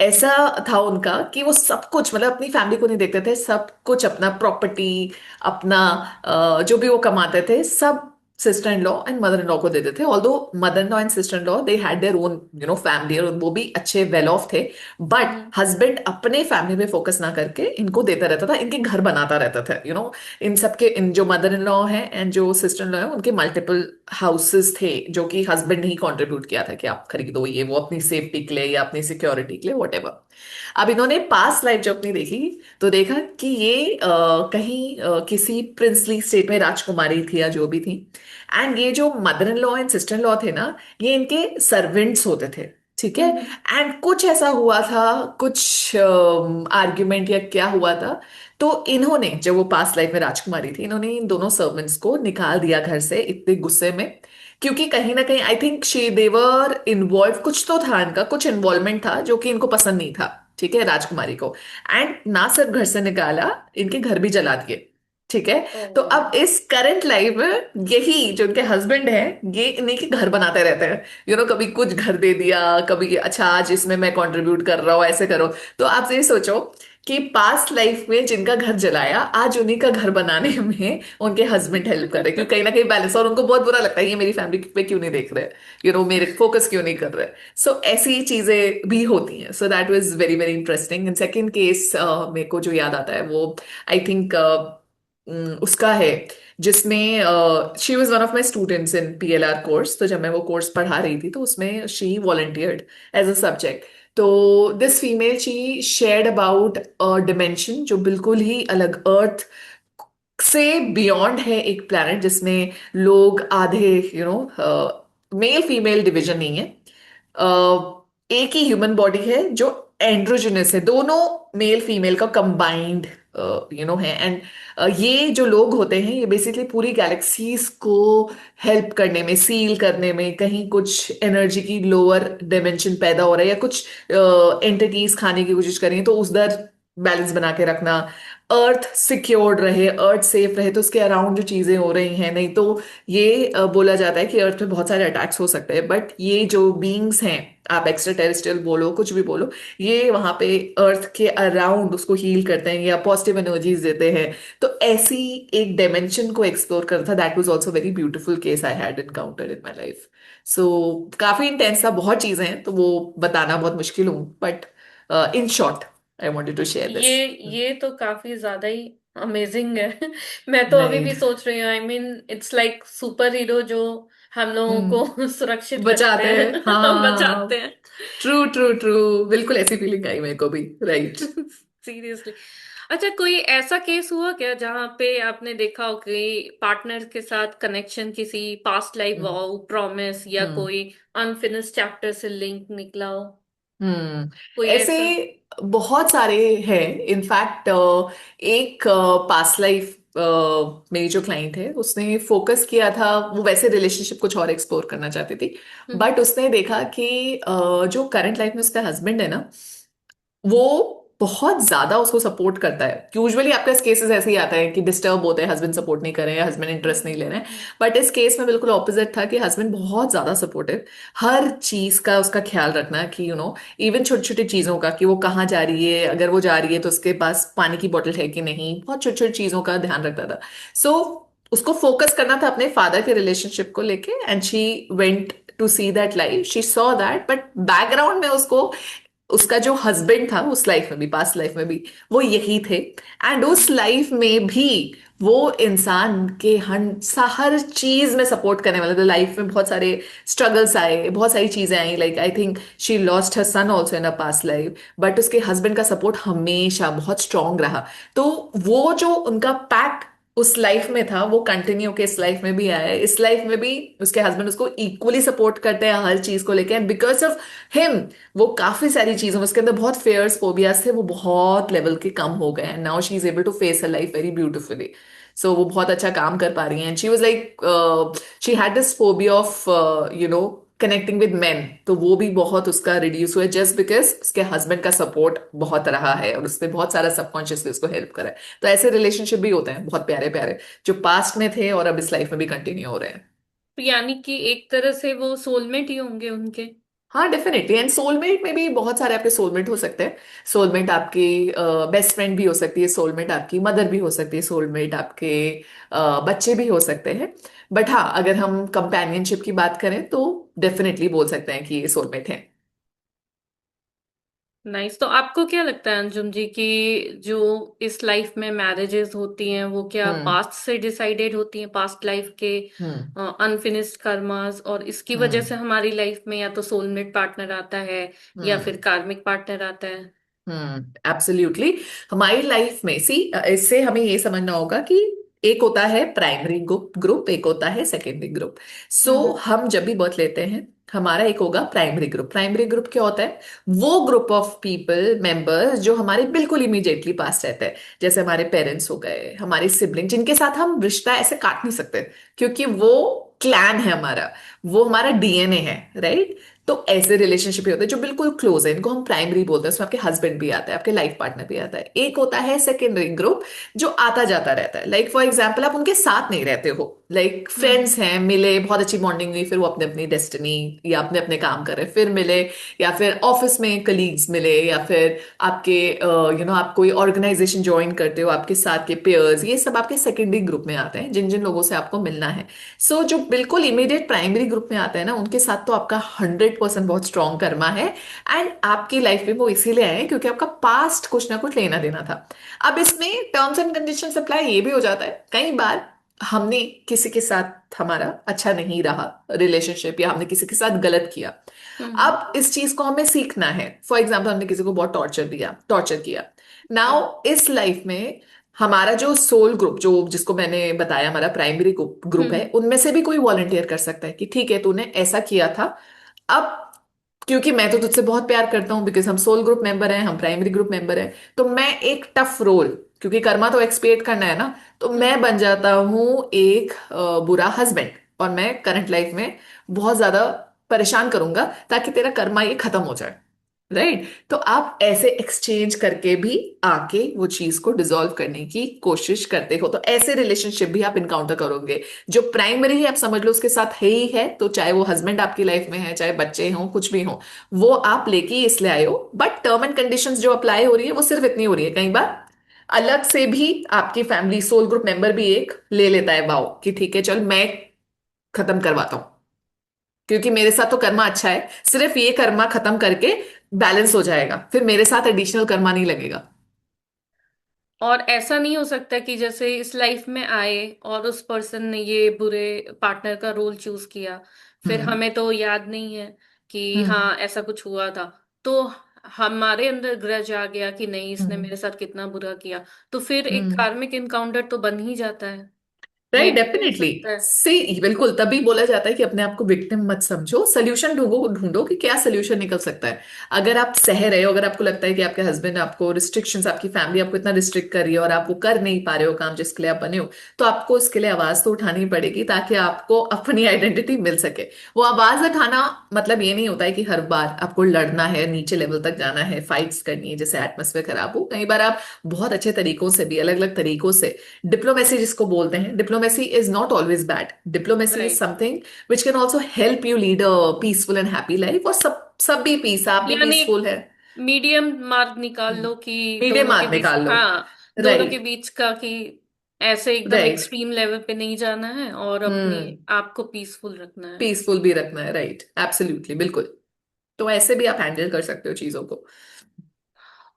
[SPEAKER 3] ऐसा था उनका कि वो सब कुछ, मतलब अपनी फैमिली को नहीं देखते थे, सब कुछ अपना प्रॉपर्टी, अपना जो भी वो कमाते थे सब sister in law and mother in law को देते थे। Although mother in law and sister in law they had their own family, और वो भी अच्छे वेल ऑफ थे, बट
[SPEAKER 2] हम्म।
[SPEAKER 3] हस्बैंड अपने फैमिली पे फोकस ना करके इनको देता रहता था, इनके घर बनाता रहता था। इन सबके, इन जो मदर इन लॉ है एंड जो सिस्टर इन लॉ है, उनके मल्टीपल हाउसेस थे जो कि हस्बैंड ने ही कॉन्ट्रीब्यूट किया था कि आप खरीदो ये वो अपनी सेफ्टी के लिए या अपनी सिक्योरिटी के लिए, वट। अब इन्होंने पास्ट लाइफ जब अपनी देखी तो देखा कि ये कहीं किसी प्रिंसली स्टेट में राजकुमारी थी या जो भी थी। एंड ये जो mother in law and sister in law थे ना, ये इनके सर्वेंट्स होते थे। ठीक है।
[SPEAKER 2] हम्म।
[SPEAKER 3] एंड कुछ ऐसा हुआ था, कुछ आर्ग्यूमेंट या क्या हुआ था, तो इन्होंने, जब वो पास्ट लाइफ में राजकुमारी थी, इन्होंने इन दोनों सर्वेंट्स को निकाल दिया घर से इतने गुस्से में, क्योंकि कहीं ना कहीं आई थिंक शी देवर इन्वॉल्व, कुछ तो था इनका, कुछ इन्वॉल्वमेंट था जो कि इनको पसंद नहीं था। ठीक है, राजकुमारी को। एंड ना सिर्फ घर से निकाला, इनके घर भी जला दिए। ठीक है। तो
[SPEAKER 2] ओह।
[SPEAKER 3] अब इस करंट लाइफ में यही जो उनके हस्बैंड है, ये इन्हीं के घर बनाते रहते हैं। कभी कुछ घर दे दिया, कभी अच्छा आज इसमें मैं कंट्रीब्यूट कर रहा हूँ, ऐसे करो। तो आप ये सोचो कि पास्ट लाइफ में जिनका घर जलाया, आज उन्हीं का घर बनाने में उनके हस्बैंड हेल्प कर रहे हैं, क्योंकि कहीं ना कहीं बैलेंस, और उनको बहुत बुरा लगता है ये मेरी फैमिली पे क्यों नहीं देख रहे, मेरे फोकस क्यों नहीं कर रहे। सो ऐसी चीजें भी होती हैं। So that was very very interesting. And second case मेरे को जो याद आता है वो आई थिंक उसका है, जिसमें she was one of my students in PLR course. तो जब मैं वो कोर्स पढ़ा रही थी तो उसमें she volunteered as a subject. तो this female she shared about a dimension जो बिल्कुल ही अलग, अर्थ से बियॉन्ड है, एक प्लैनेट जिसमें लोग आधे, मेल फीमेल डिवीजन नहीं है। एक ही ह्यूमन बॉडी है जो एंड्रोजिनस है, दोनों मेल फीमेल का कंबाइंड है। एंड ये जो लोग होते हैं, ये बेसिकली पूरी गैलेक्सीज को हेल्प करने में, सील करने में, कहीं कुछ एनर्जी की लोअर डायमेंशन पैदा हो रहा है या कुछ एंटिटीज खाने की कोशिश कर रही हैं तो उधर बैलेंस बना के रखना, अर्थ सिक्योर्ड रहे, अर्थ सेफ रहे, तो उसके अराउंड जो चीजें हो रही हैं, नहीं तो ये बोला जाता है कि अर्थ पे बहुत सारे अटैक्स हो सकते हैं, बट ये जो बीइंग्स हैं, आप एक्स्ट्रा टेरेस्ट्रियल बोलो कुछ भी बोलो, ये वहां पे अर्थ के अराउंड उसको हील करते हैं या पॉजिटिव एनर्जीज देते हैं। तो ऐसी एक डायमेंशन को एक्सप्लोर करना था, that was also very beautiful case I had encountered in my life. So काफी इंटेंस था, बहुत चीजें हैं तो वो बताना बहुत मुश्किल हूँ, but in short I wanted to share this.
[SPEAKER 2] ये तो काफी ज्यादा ही अमेजिंग है। मैं तो अभी
[SPEAKER 3] नहीं।
[SPEAKER 2] भी सोच रही हूँ, I mean it's like super hero जो हम लोगों को सुरक्षित रखते
[SPEAKER 3] बचाते हैं,
[SPEAKER 2] हैं,
[SPEAKER 3] हाँ।
[SPEAKER 2] बचाते हैं।
[SPEAKER 3] ट्रू ट्रू ट्रू, बिल्कुल ऐसी फीलिंग आई मेरे को भी, राइट।
[SPEAKER 2] सीरियसली। अच्छा, कोई ऐसा केस हुआ क्या जहाँ पे आपने देखा हो कि पार्टनर के साथ कनेक्शन किसी पास्ट लाइफ
[SPEAKER 3] हम्म
[SPEAKER 2] वॉव प्रॉमिस या
[SPEAKER 3] हम्म
[SPEAKER 2] कोई अनफिनिश्ड चैप्टर से लिंक निकला हो?
[SPEAKER 3] हम्म।
[SPEAKER 2] कोई
[SPEAKER 3] ऐसे
[SPEAKER 2] ऐसा?
[SPEAKER 3] बहुत सारे हैं। इनफैक्ट एक पास्ट लाइफ, मेरी जो क्लाइंट है उसने फोकस किया था, वो वैसे रिलेशनशिप कुछ और एक्सप्लोर करना चाहती थी,
[SPEAKER 2] हम्म।
[SPEAKER 3] बट उसने देखा कि जो करंट लाइफ में उसका हस्बैंड है ना, वो बहुत ज्यादा उसको सपोर्ट करता है। यूजुअली आपके केसेस ऐसे ही आता है कि डिस्टर्ब होते हैं, हस्बैंड सपोर्ट नहीं कर रहे हैं, हस्बैंड इंटरेस्ट नहीं ले रहे हैं,
[SPEAKER 2] हम्म।
[SPEAKER 3] बट इस केस में बिल्कुल ऑपोजिट था कि हस्बैंड बहुत ज्यादा सपोर्टिव, हर चीज का उसका ख्याल रखना कि इवन छोटी छोटी चीजों का, कि वो कहाँ जा रही है, अगर वो जा रही है तो उसके पास पानी की बोतल है कि नहीं, बहुत छोटी छोटी चीजों का ध्यान रखता था। सो उसको फोकस करना था अपने फादर के रिलेशनशिप को लेके, and she went to see that life, she saw that, but background में उसको उसका जो हस्बैंड था उस लाइफ में भी, पास्ट लाइफ में भी वो यही थे, एंड उस लाइफ में भी वो इंसान के हर चीज में सपोर्ट करने वाला था। लाइफ में बहुत सारे स्ट्रगल्स आए, बहुत सारी चीजें आई, like I think she lost her son also in a past life, but उसके हस्बैंड का सपोर्ट हमेशा बहुत स्ट्रांग रहा। तो वो जो उनका पैक्ट उस लाइफ में था, वो कंटिन्यू के इस लाइफ में भी आया है। इस लाइफ में भी उसके हस्बैंड उसको इक्वली सपोर्ट करते हैं हर चीज को लेके, एंड बिकॉज ऑफ हिम वो काफी सारी चीजों में, उसके अंदर बहुत फेयर्स फोबियाज थे, वो बहुत लेवल के कम हो गए हैं। Now she is able to face her life very beautifully. So वो बहुत अच्छा काम कर पा रही हैं। She was like she had this phobia of connecting with man, तो वो भी बहुत उसका रिड्यूस हुआ, जस्ट बिकॉज उसके हस्बैंड का सपोर्ट बहुत रहा है और उसने बहुत सारा सबकॉन्शियसली उसको हेल्प करा है। तो ऐसे रिलेशनशिप भी होते हैं बहुत प्यारे प्यारे, जो पास्ट में थे और अब इस लाइफ में भी कंटिन्यू हो रहे हैं।
[SPEAKER 2] तो यानी कि एक तरह से वो सोलमेट ही होंगे उनके।
[SPEAKER 3] हाँ डेफिनेटली, एंड सोलमेट में भी बहुत सारे आपके सोलमेट हो सकते हैं। सोलमेट आपकी बेस्ट फ्रेंड भी हो सकती है, सोलमेट आपकी मदर भी हो सकती है, सोलमेट आपके बच्चे भी हो सकते हैं। बट हाँ, अगर हम कंपेनियनशिप की बात करें तो डेफिनेटली बोल सकते हैं कि ये सोलमेट है।
[SPEAKER 2] नाइस। तो आपको क्या लगता है अंजुम जी कि जो इस लाइफ में मैरिजेस होती हैं वो क्या
[SPEAKER 3] हम्म
[SPEAKER 2] पास्ट से डिसाइडेड होती हैं, पास्ट लाइफ के
[SPEAKER 3] हम्म
[SPEAKER 2] अनफिनिश्ड कर्मास, और इसकी वजह
[SPEAKER 3] हम्म
[SPEAKER 2] से हमारी लाइफ में या तो सोलमेट पार्टनर आता है या
[SPEAKER 3] हम्म
[SPEAKER 2] फिर कार्मिक पार्टनर आता है?
[SPEAKER 3] एब्सोल्युटली। हमारी लाइफ में सी, इससे हमें ये समझना होगा कि एक होता है प्राइमरी ग्रुप ग्रुप, एक होता है सेकेंडरी ग्रुप। सो
[SPEAKER 2] हम्म।
[SPEAKER 3] हम जब भी बर्थ लेते हैं, हमारा एक होगा प्राइमरी ग्रुप। प्राइमरी ग्रुप क्या होता है? वो ग्रुप ऑफ पीपल मेंबर्स जो हमारे बिल्कुल इमीडिएटली पास रहते हैं, जैसे हमारे पेरेंट्स हो गए, हमारे सिबलिंग, जिनके साथ हम रिश्ता ऐसे काट नहीं सकते, क्योंकि वो क्लैन है हमारा, वो हमारा डीएनए है, राइट। तो ऐसे रिलेशनशिप होते हैं जो बिल्कुल क्लोज है, इनको हम प्राइमरी बोलते हैं। उसमें आपके हस्बैंड भी आता है, आपके लाइफ पार्टनर भी आता है। एक होता है सेकेंडरी ग्रुप, जो आता जाता रहता है, लाइक फॉर एग्जाम्पल आप उनके साथ नहीं रहते हो, लाइक
[SPEAKER 2] हम्म।
[SPEAKER 3] फ्रेंड्स हैं, मिले, बहुत अच्छी बॉन्डिंग हुई, फिर वो अपने अपनी डेस्टिनी या अपने अपने काम कर रहे हैं, फिर मिले, या फिर ऑफिस में कलीग्स मिले, या फिर आपके आप कोई ऑर्गेनाइजेशन ज्वाइन करते हो, आपके साथ के पेयर्स, ये सब आपके सेकेंडरी ग्रुप में आते हैं, जिन जिन लोगों से आपको मिलना है। सो जो बिल्कुल इमीडिएट प्राइमरी ग्रुप में आता है ना, उनके साथ तो आपका 100% बहुत स्ट्रॉन्ग कर्मा है, एंड आपकी लाइफ में वो इसीलिए आए हैं क्योंकि आपका पास्ट कुछ ना कुछ लेना देना था। अब इसमें टर्म्स एंड कंडीशन अप्लाई ये भी हो जाता है, कई बार हमने किसी के साथ हमारा अच्छा नहीं रहा रिलेशनशिप, या हमने किसी के साथ गलत किया।
[SPEAKER 2] हम्म।
[SPEAKER 3] अब इस चीज को हमें सीखना है। फॉर एग्जाम्पल हमने किसी को बहुत टॉर्चर किया। नाउ इस लाइफ में हमारा जो सोल ग्रुप, जो जिसको मैंने बताया हमारा प्राइमरी ग्रुप है,
[SPEAKER 2] हम्म।
[SPEAKER 3] उनमें से भी कोई वॉलंटियर कर सकता है कि ठीक है तूने ऐसा किया था, अब क्योंकि मैं तो तुझसे बहुत प्यार करता हूं, बिकॉज हम सोल ग्रुप मेंबर हैं, हम प्राइमरी ग्रुप मेंबर हैं, तो मैं एक टफ रोल, क्योंकि कर्मा तो एक्सपिएट करना है ना, तो मैं
[SPEAKER 2] हम्म।
[SPEAKER 3] बन जाता हूं एक बुरा हस्बैंड, और मैं करंट लाइफ में बहुत ज्यादा परेशान करूंगा ताकि तेरा कर्मा ये खत्म हो जाए, राइट। तो आप ऐसे एक्सचेंज करके भी आके वो चीज को डिसॉल्व करने की कोशिश करते हो, तो ऐसे रिलेशनशिप भी आप इनकाउंटर करोगे। जो प्राइमरी है आप समझ लो उसके साथ है ही है, तो चाहे वो हस्बैंड आपकी लाइफ में है, चाहे बच्चे हों, कुछ भी हो, वो आप लेके ही इसलिए आए हो। बट टर्म एंड कंडीशंस जो अप्लाई हो रही है वो सिर्फ इतनी हो रही है, कई बार अलग से भी आपकी फैमिली सोल ग्रुप मेंबर भी एक ले लेता है वाव कि ठीक है चल मैं खत्म करवाता हूँ, क्योंकि मेरे साथ तो कर्मा अच्छा है, सिर्फ ये कर्मा खत्म करके बैलेंस हो जाएगा, फिर मेरे साथ एडिशनल कर्मा नहीं लगेगा।
[SPEAKER 2] और ऐसा नहीं हो सकता कि जैसे इस लाइफ में आए और उस पर्सन ने ये बुरे पार्टनर का रोल चूज किया, फिर
[SPEAKER 3] हम्म।
[SPEAKER 2] हमें तो याद नहीं है कि
[SPEAKER 3] हम्म।
[SPEAKER 2] हाँ ऐसा कुछ हुआ था, तो हमारे अंदर ग्रज आ गया कि नहीं इसने
[SPEAKER 3] हम्म।
[SPEAKER 2] मेरे साथ कितना बुरा किया, तो फिर एक
[SPEAKER 3] हम्म।
[SPEAKER 2] कार्मिक इनकाउंटर तो बन ही जाता है। ये
[SPEAKER 3] राइट,
[SPEAKER 2] भी तो हो
[SPEAKER 3] डेफिनेटली।
[SPEAKER 2] सकता है।
[SPEAKER 3] से बिल्कुल तभी बोला जाता है कि अपने आप को विक्टिम मत समझो, सोल्यूशन ढूंढो ढूंढो कि क्या सोल्यूशन निकल सकता है। अगर आप सह रहे हो, अगर आपको लगता है कि आपके हस्बैंड आपको रिस्ट्रिक्शंस, आपकी फैमिली आपको इतना रिस्ट्रिक्ट कर रही है और आप वो कर नहीं पा रहे हो काम जिसके लिए आप बने हो, तो आपको उसके लिए आवाज तो उठानी पड़ेगी ताकि आपको अपनी आइडेंटिटी मिल सके। वो आवाज उठाना मतलब ये नहीं होता है कि हर बार आपको लड़ना है, नीचे लेवल तक जाना है, फाइट्स करनी है जैसे एटमोसफेयर खराब हो। कई बार आप बहुत अच्छे तरीकों से भी, अलग अलग तरीकों से, डिप्लोमेसी जिसको बोलते हैं, diplomacy is not always bad, diplomacy is
[SPEAKER 2] right.
[SPEAKER 3] Something which can also help you lead a peaceful and happy life, और सब भी पीस, आप भी
[SPEAKER 2] यानी
[SPEAKER 3] पीसफुल है।
[SPEAKER 2] मीडियम मार्ग निकाल लो कि
[SPEAKER 3] मीडियम
[SPEAKER 2] दोनों के
[SPEAKER 3] मार्क
[SPEAKER 2] बीच,
[SPEAKER 3] निकाल लो।
[SPEAKER 2] हाँ, दोनों के
[SPEAKER 3] राइट।
[SPEAKER 2] बीच का कि ऐसे एकदम
[SPEAKER 3] राइट।
[SPEAKER 2] एक्सट्रीम लेवल पे नहीं जाना है और अपने
[SPEAKER 3] हम्म।
[SPEAKER 2] आप को पीसफुल रखना है।
[SPEAKER 3] पीसफुल भी रखना है, राइट, एब्सोल्युटली, बिल्कुल। तो ऐसे भी आप हैंडल कर सकते हो चीजों को।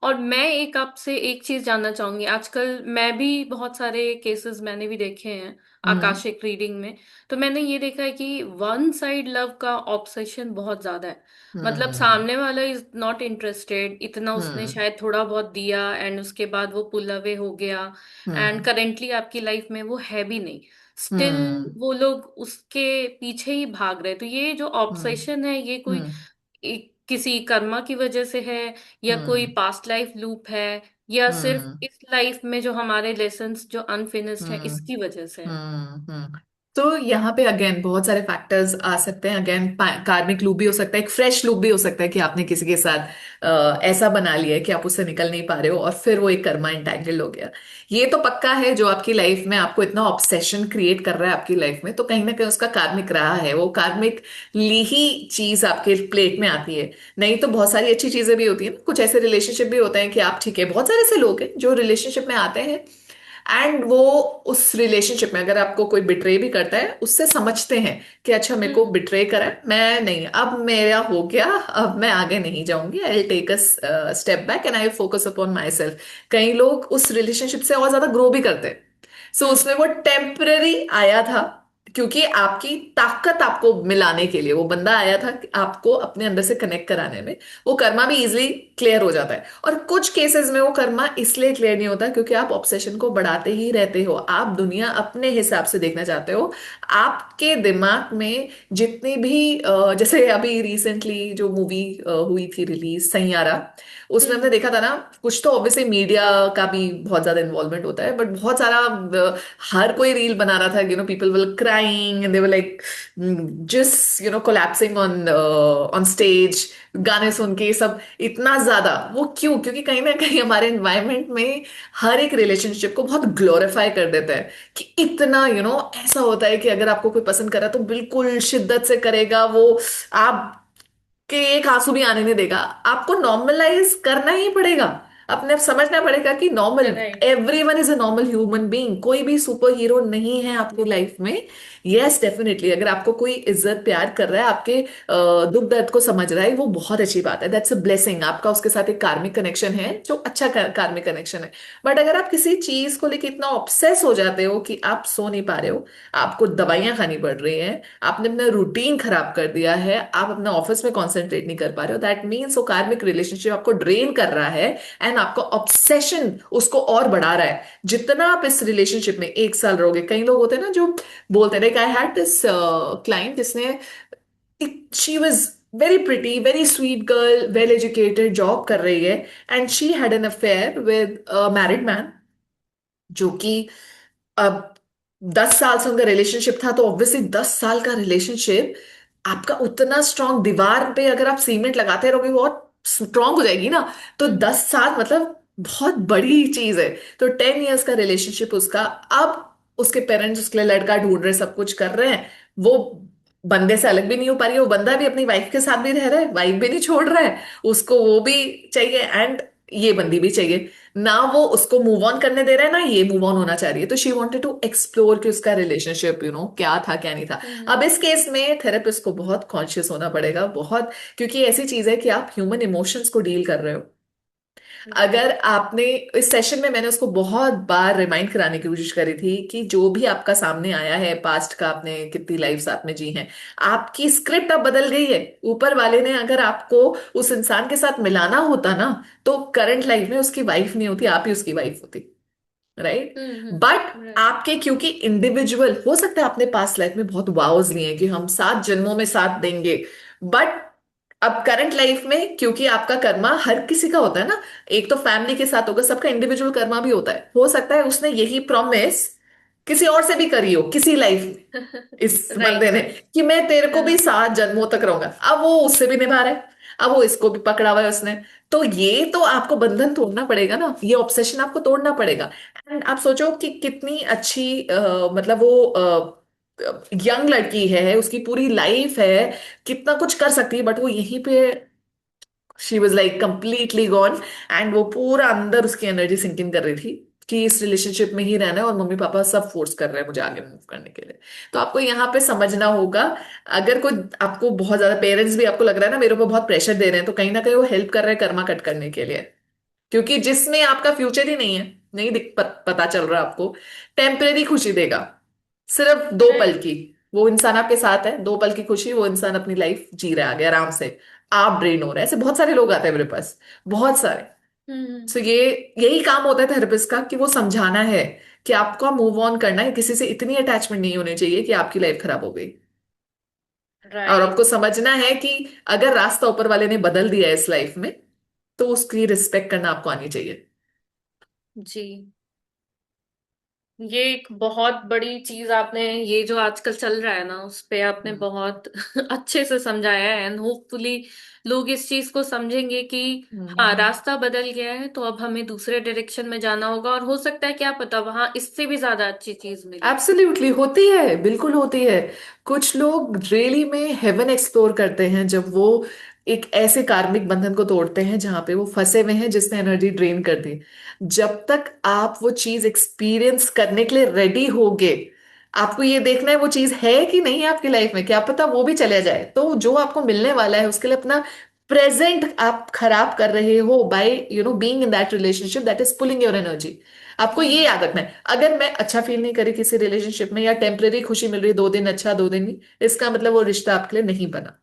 [SPEAKER 2] और मैं एक आपसे एक चीज जानना चाहूंगी, आजकल मैं भी बहुत सारे केसेस मैंने भी देखे हैं
[SPEAKER 3] हम्म।
[SPEAKER 2] आकाशिक रीडिंग में। तो मैंने ये देखा है कि वन साइड लव का ऑब्सेशन बहुत ज्यादा है। मतलब
[SPEAKER 3] हम्म।
[SPEAKER 2] सामने वाला इज नॉट इंटरेस्टेड, इतना उसने
[SPEAKER 3] हम्म।
[SPEAKER 2] शायद थोड़ा बहुत दिया एंड उसके बाद वो पुल अवे हो गया, एंड
[SPEAKER 3] हम्म।
[SPEAKER 2] करेंटली आपकी लाइफ में वो है भी नहीं, स्टिल
[SPEAKER 3] हम्म।
[SPEAKER 2] वो लोग उसके पीछे ही भाग रहे हैं। तो ये जो
[SPEAKER 3] हम्म।
[SPEAKER 2] ऑब्सेशन है ये कोई
[SPEAKER 3] हम्म।
[SPEAKER 2] किसी कर्मा की वजह से है, या कोई
[SPEAKER 3] हम्म।
[SPEAKER 2] पास्ट लाइफ लूप है, या सिर्फ
[SPEAKER 3] हम्म।
[SPEAKER 2] इस लाइफ में जो हमारे लेसन्स जो अनफिनिश्ड है
[SPEAKER 3] हम्म।
[SPEAKER 2] इसकी वजह से है?
[SPEAKER 3] तो यहाँ पे अगेन बहुत सारे फैक्टर्स आ सकते हैं। अगेन कार्मिक लूप भी हो सकता है, एक फ्रेश लूप भी हो सकता है कि आपने किसी के साथ ऐसा बना लिया है कि आप उससे निकल नहीं पा रहे हो और फिर वो एक कर्मा एंटैंगल हो गया। ये तो पक्का है, जो आपकी लाइफ में आपको इतना ऑब्सेशन क्रिएट कर रहा है आपकी लाइफ में, तो कहीं ना कहीं उसका कार्मिक रहा है, वो कार्मिक ली ही चीज आपके प्लेट में आती है। नहीं तो बहुत सारी अच्छी चीजें भी होती है ना, कुछ ऐसे रिलेशनशिप भी होते हैं कि आप ठीक है, बहुत सारे ऐसे लोग हैं जो रिलेशनशिप में आते हैं एंड वो उस रिलेशनशिप में अगर आपको कोई बिट्रे भी करता है उससे समझते हैं कि अच्छा मेरे को
[SPEAKER 2] हम्म।
[SPEAKER 3] बिट्रे करा है, मैं नहीं, अब मेरा हो गया, अब मैं आगे नहीं जाऊंगी, I will take a step back and I will focus upon myself. कई लोग उस रिलेशनशिप से और ज्यादा ग्रो भी करते हैं। सो
[SPEAKER 2] हम्म।
[SPEAKER 3] उसमें वो टेम्पररी आया था, क्योंकि आपकी ताकत आपको मिलाने के लिए वो बंदा आया था कि आपको अपने अंदर से कनेक्ट कराने में। वो कर्मा भी इजिली क्लियर हो जाता है, और कुछ केसेस में वो कर्मा इसलिए क्लियर नहीं होता क्योंकि आप ऑब्सेशन को बढ़ाते ही रहते हो, आप दुनिया अपने हिसाब से देखना चाहते हो। आपके दिमाग में जितनी भी जैसे अभी रिसेंटली जो मूवी हुई थी रिलीज, सैयारा, उसमें हमने
[SPEAKER 2] हम्म।
[SPEAKER 3] देखा था ना, कुछ तो ऑब्वियसली मीडिया का भी बहुत ज्यादा इन्वॉल्वमेंट होता है, बट बहुत सारा हर कोई रील बना रहा था, people will crying and they were like just collapsing on on stage, गाने सुन के सब इतना ज्यादा। वो क्यों? क्योंकि कहीं ना कहीं हमारे एनवायरनमेंट में हर एक रिलेशनशिप को बहुत ग्लोरीफाई कर देता है कि इतना ऐसा होता है कि अगर आपको कोई पसंद करा तो बिल्कुल शिद्दत से करेगा वो, आप कि एक आंसू भी आने नहीं देगा। आपको नॉर्मलाइज करना ही पड़ेगा, अपने आप समझना पड़ेगा कि normal,
[SPEAKER 2] right.
[SPEAKER 3] Everyone is a normal human being, कोई भी सुपर हीरो नहीं है आपकी लाइफ में। यस, डेफिनेटली अगर आपको कोई इज्जत प्यार कर रहा है, आपके दुख दर्द को समझ रहा है, वो बहुत अच्छी बात है, दैट्स अ ब्लेसिंग, आपका उसके साथ एक कार्मिक कनेक्शन है जो अच्छा कार्मिक कनेक्शन है। बट अगर आप किसी चीज को लेकर इतना ऑब्सेस हो जाते हो कि आप सो नहीं पा रहे हो, आपको दवाइयां खानी पड़ रही हैं, आपने अपना रूटीन खराब कर दिया है, आप अपना ऑफिस में कंसंट्रेट नहीं कर पा रहे हो, दैट मीन्स वो कार्मिक रिलेशनशिप आपको ड्रेन कर रहा है एंड आपका ऑब्सेशन उसको और बढ़ा रहा है। जितना आप इस रिलेशनशिप में एक साल रहोगे, कई लोग होते हैं ना जो बोलते हैं, आई हैड दिस क्लाइंट जिसने, she was very pretty, very sweet girl, well educated, job कर रही है, and she had an affair with married man, जो कि अब 10 साल से उनका रिलेशनशिप था। तो ऑब्वियसली 10 साल का रिलेशनशिप, आपका उतना स्ट्रांग, दीवार पे अगर आप सीमेंट लगाते रहोगे वो स्ट्रांग हो जाएगी ना, तो 10 साल मतलब बहुत बड़ी चीज है। तो 10 years का रिलेशनशिप उसका, अब उसके पेरेंट्स उसके लिए लड़का ढूंढ रहे, सब कुछ कर रहे हैं, वो बंदे से अलग भी नहीं हो पा रही है, वो बंदा भी अपनी वाइफ के साथ भी रह रहा है, वाइफ भी नहीं छोड़ रहा है, उसको वो भी चाहिए एंड ये बंदी भी चाहिए ना, वो उसको मूव ऑन करने दे रहा है ना ये मूव ऑन होना चाह रही है। तो शी वांटेड टू एक्सप्लोर कि उसका रिलेशनशिप क्या था क्या नहीं था। अब
[SPEAKER 2] हम्म।
[SPEAKER 3] इस केस में थेरेपिस्ट को बहुत कॉन्शियस होना पड़ेगा, बहुत, क्योंकि ऐसी चीज है कि आप ह्यूमन इमोशंस को डील कर रहे हो। अगर
[SPEAKER 2] राइट।
[SPEAKER 3] आपने, इस सेशन में मैंने उसको बहुत बार रिमाइंड कराने की कोशिश करी थी कि जो भी आपका सामने आया है पास्ट का, आपने कितनी लाइफ साथ में जी हैं, आपकी स्क्रिप्ट अब बदल गई है। ऊपर वाले ने अगर आपको उस इंसान के साथ मिलाना होता ना, तो करंट लाइफ में उसकी वाइफ नहीं होती, आप ही उसकी वाइफ होती, राइट। But
[SPEAKER 2] right.
[SPEAKER 3] आपके, क्योंकि इंडिविजुअल हो सकता है आपने पास्ट लाइफ में बहुत वाउज लिए हैं कि हम 7 जन्मों में साथ देंगे, बट अब करंट लाइफ में क्योंकि आपका कर्मा हर किसी का होता है ना, एक तो फैमिली के साथ होगा, सबका इंडिविजुअल कर्मा भी होता है, हो सकता है उसने यही प्रॉमिस किसी और से भी करी हो किसी लाइफ में, इस बंदे
[SPEAKER 2] राइट।
[SPEAKER 3] ने, कि मैं तेरे को भी
[SPEAKER 2] हाँ।
[SPEAKER 3] 7 जन्मों तक रहूंगा, अब वो उससे भी निभा रहा है, अब वो इसको भी पकड़ा हुआ है उसने। तो ये तो आपको बंधन तोड़ना पड़ेगा ना, ये ऑब्सेशन आपको तोड़ना पड़ेगा। एंड आप सोचो कि कितनी अच्छी मतलब वो यंग लड़की है, उसकी पूरी लाइफ है, कितना कुछ कर सकती है, बट वो यहीं पे she was like completely gone. And वो पूरा अंदर उसकी एनर्जी सिंक इन कर रही थी कि इस रिलेशनशिप में ही रहना है, और मम्मी पापा सब फोर्स कर रहे हैं मुझे आगे मूव करने के लिए। तो आपको यहाँ पे समझना होगा, अगर कोई आपको बहुत ज्यादा, पेरेंट्स भी आपको लग रहा है ना मेरे ऊपर बहुत प्रेशर दे रहे हैं, तो कहीं ना कहीं वो हेल्प कर रहे हैं कर्मा कट करने के लिए, क्योंकि जिसमें आपका फ्यूचर ही नहीं है, नहीं पता चल रहा आपको, टेम्परेरी खुशी देगा, सिर्फ 2 पल
[SPEAKER 2] राइट।
[SPEAKER 3] की। वो इंसान आपके साथ है, 2 पल की खुशी, वो इंसान अपनी लाइफ जी रहा है आगे आराम से, आप ड्रेन हो रहे हैं। ऐसे बहुत सारे लोग आते हैं मेरे पास, बहुत सारे। सो ये यही काम होता है थेरेपिस्ट का, कि वो समझाना है कि आपको मूव ऑन करना है, किसी से इतनी अटैचमेंट नहीं होनी चाहिए कि आपकी लाइफ खराब हो गई। और आपको
[SPEAKER 2] राइट।
[SPEAKER 3] समझना है कि अगर रास्ता ऊपर वाले ने बदल दिया है इस लाइफ में, तो उसकी रिस्पेक्ट करना आपको आनी चाहिए।
[SPEAKER 2] जी। ये एक बहुत बड़ी चीज आपने, ये जो आजकल चल रहा है ना उस पे आपने
[SPEAKER 3] हम्म।
[SPEAKER 2] बहुत अच्छे से समझाया है, एंड होपफुली लोग इस चीज को समझेंगे कि हाँ,
[SPEAKER 3] हम्म।
[SPEAKER 2] रास्ता बदल गया है तो अब हमें दूसरे डायरेक्शन में जाना होगा, और हो सकता है क्या पता वहां इससे भी ज्यादा अच्छी चीज मिले।
[SPEAKER 3] एब्सोल्युटली होती है, बिल्कुल होती है। कुछ लोग रियली में हेवन एक्सप्लोर करते हैं जब वो एक ऐसे कार्मिक बंधन को तोड़ते हैं जहां पे वो फंसे हुए हैं, जिसने एनर्जी ड्रेन कर दी। जब तक आप वो चीज एक्सपीरियंस करने के लिए रेडी होगे, आपको ये देखना है वो चीज है कि नहीं है आपकी लाइफ में, क्या पता वो भी चले जाए, तो जो आपको मिलने वाला है उसके लिए अपना प्रेजेंट आप खराब कर रहे हो by being in that relationship that is pulling your energy. आपको ये
[SPEAKER 2] हम्म।
[SPEAKER 3] याद रखना है, अगर मैं अच्छा फील नहीं करी किसी रिलेशनशिप में, या टेम्परेरी खुशी मिल रही है 2 दिन अच्छा 2 दिन नहीं, इसका मतलब वो रिश्ता आपके लिए नहीं बना।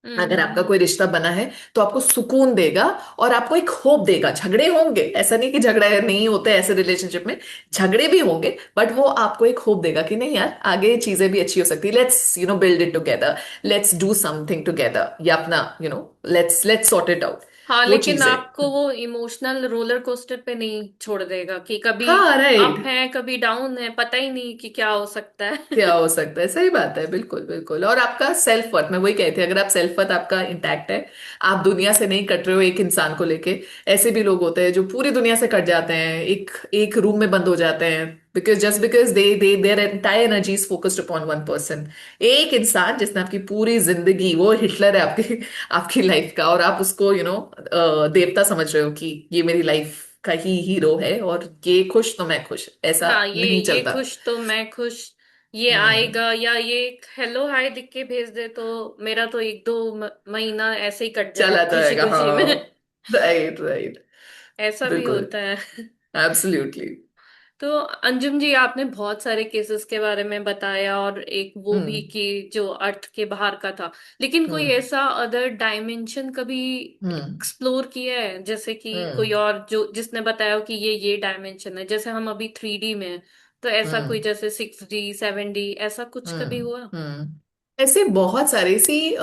[SPEAKER 3] अगर आपका कोई रिश्ता बना है तो आपको सुकून देगा, और आपको एक होप देगा। झगड़े होंगे, ऐसा नहीं कि झगड़े नहीं होते ऐसे रिलेशनशिप में, झगड़े भी होंगे, बट वो आपको एक होप देगा कि नहीं यार, आगे चीजें भी अच्छी हो सकती है, let's build it together, let's do something together, या अपना लेट्स सॉर्ट इट आउट।
[SPEAKER 2] हाँ,
[SPEAKER 3] वो
[SPEAKER 2] लेकिन
[SPEAKER 3] चीज है।
[SPEAKER 2] आपको वो इमोशनल रोलर कोस्टर पे नहीं छोड़ देगा कि कभी
[SPEAKER 3] हाँ,
[SPEAKER 2] अप
[SPEAKER 3] राइट।
[SPEAKER 2] है कभी डाउन है, पता ही नहीं कि क्या हो सकता
[SPEAKER 3] क्या
[SPEAKER 2] है।
[SPEAKER 3] हो सकता है, सही बात है, बिल्कुल बिल्कुल। और आपका सेल्फ वर्थ, मैं वही कहती थी, अगर आप सेल्फ वर्थ आपका इंटैक्ट है, आप दुनिया से नहीं कट रहे हो एक इंसान को लेके। ऐसे भी लोग होते हैं जो पूरी दुनिया से कट जाते हैं, एक एक रूम में बंद हो जाते हैं, because just because they they their entire energy is focused upon one person. एक इंसान जिसने आपकी पूरी जिंदगी, वो हिटलर है आपकी आपकी लाइफ का, और आप उसको देवता समझ रहे हो कि ये मेरी लाइफ का ही हीरो है, और ये खुश तो मैं खुश, ऐसा
[SPEAKER 2] हाँ,
[SPEAKER 3] नहीं
[SPEAKER 2] ये
[SPEAKER 3] चलता।
[SPEAKER 2] खुश तो मैं खुश, ये
[SPEAKER 3] हम्म।
[SPEAKER 2] आएगा, या ये हेलो हाय लिख के भेज दे तो मेरा तो एक दो महीना ऐसे ही कट जाएगा
[SPEAKER 3] चला
[SPEAKER 2] खुशी
[SPEAKER 3] जाएगा,
[SPEAKER 2] खुशी में।
[SPEAKER 3] हाँ। Right, right.
[SPEAKER 2] ऐसा भी
[SPEAKER 3] बिल्कुल।
[SPEAKER 2] होता है।
[SPEAKER 3] एब्सोल्युटली।
[SPEAKER 2] तो अंजुम जी, आपने बहुत सारे केसेस के बारे में बताया, और एक वो भी
[SPEAKER 3] हम्म।
[SPEAKER 2] कि जो अर्थ के बाहर का था, लेकिन कोई
[SPEAKER 3] हम्म।
[SPEAKER 2] ऐसा अदर डायमेंशन कभी
[SPEAKER 3] हम्म।
[SPEAKER 2] एक्सप्लोर किया है, जैसे कि कोई
[SPEAKER 3] हम्म।
[SPEAKER 2] और जो जिसने बताया हो कि ये डायमेंशन है, जैसे हम अभी 3D में हैं, तो ऐसा कोई
[SPEAKER 3] हम्म।
[SPEAKER 2] जैसे 6D 7D ऐसा कुछ कभी हुआ?
[SPEAKER 3] ऐसे बहुत सारे, सी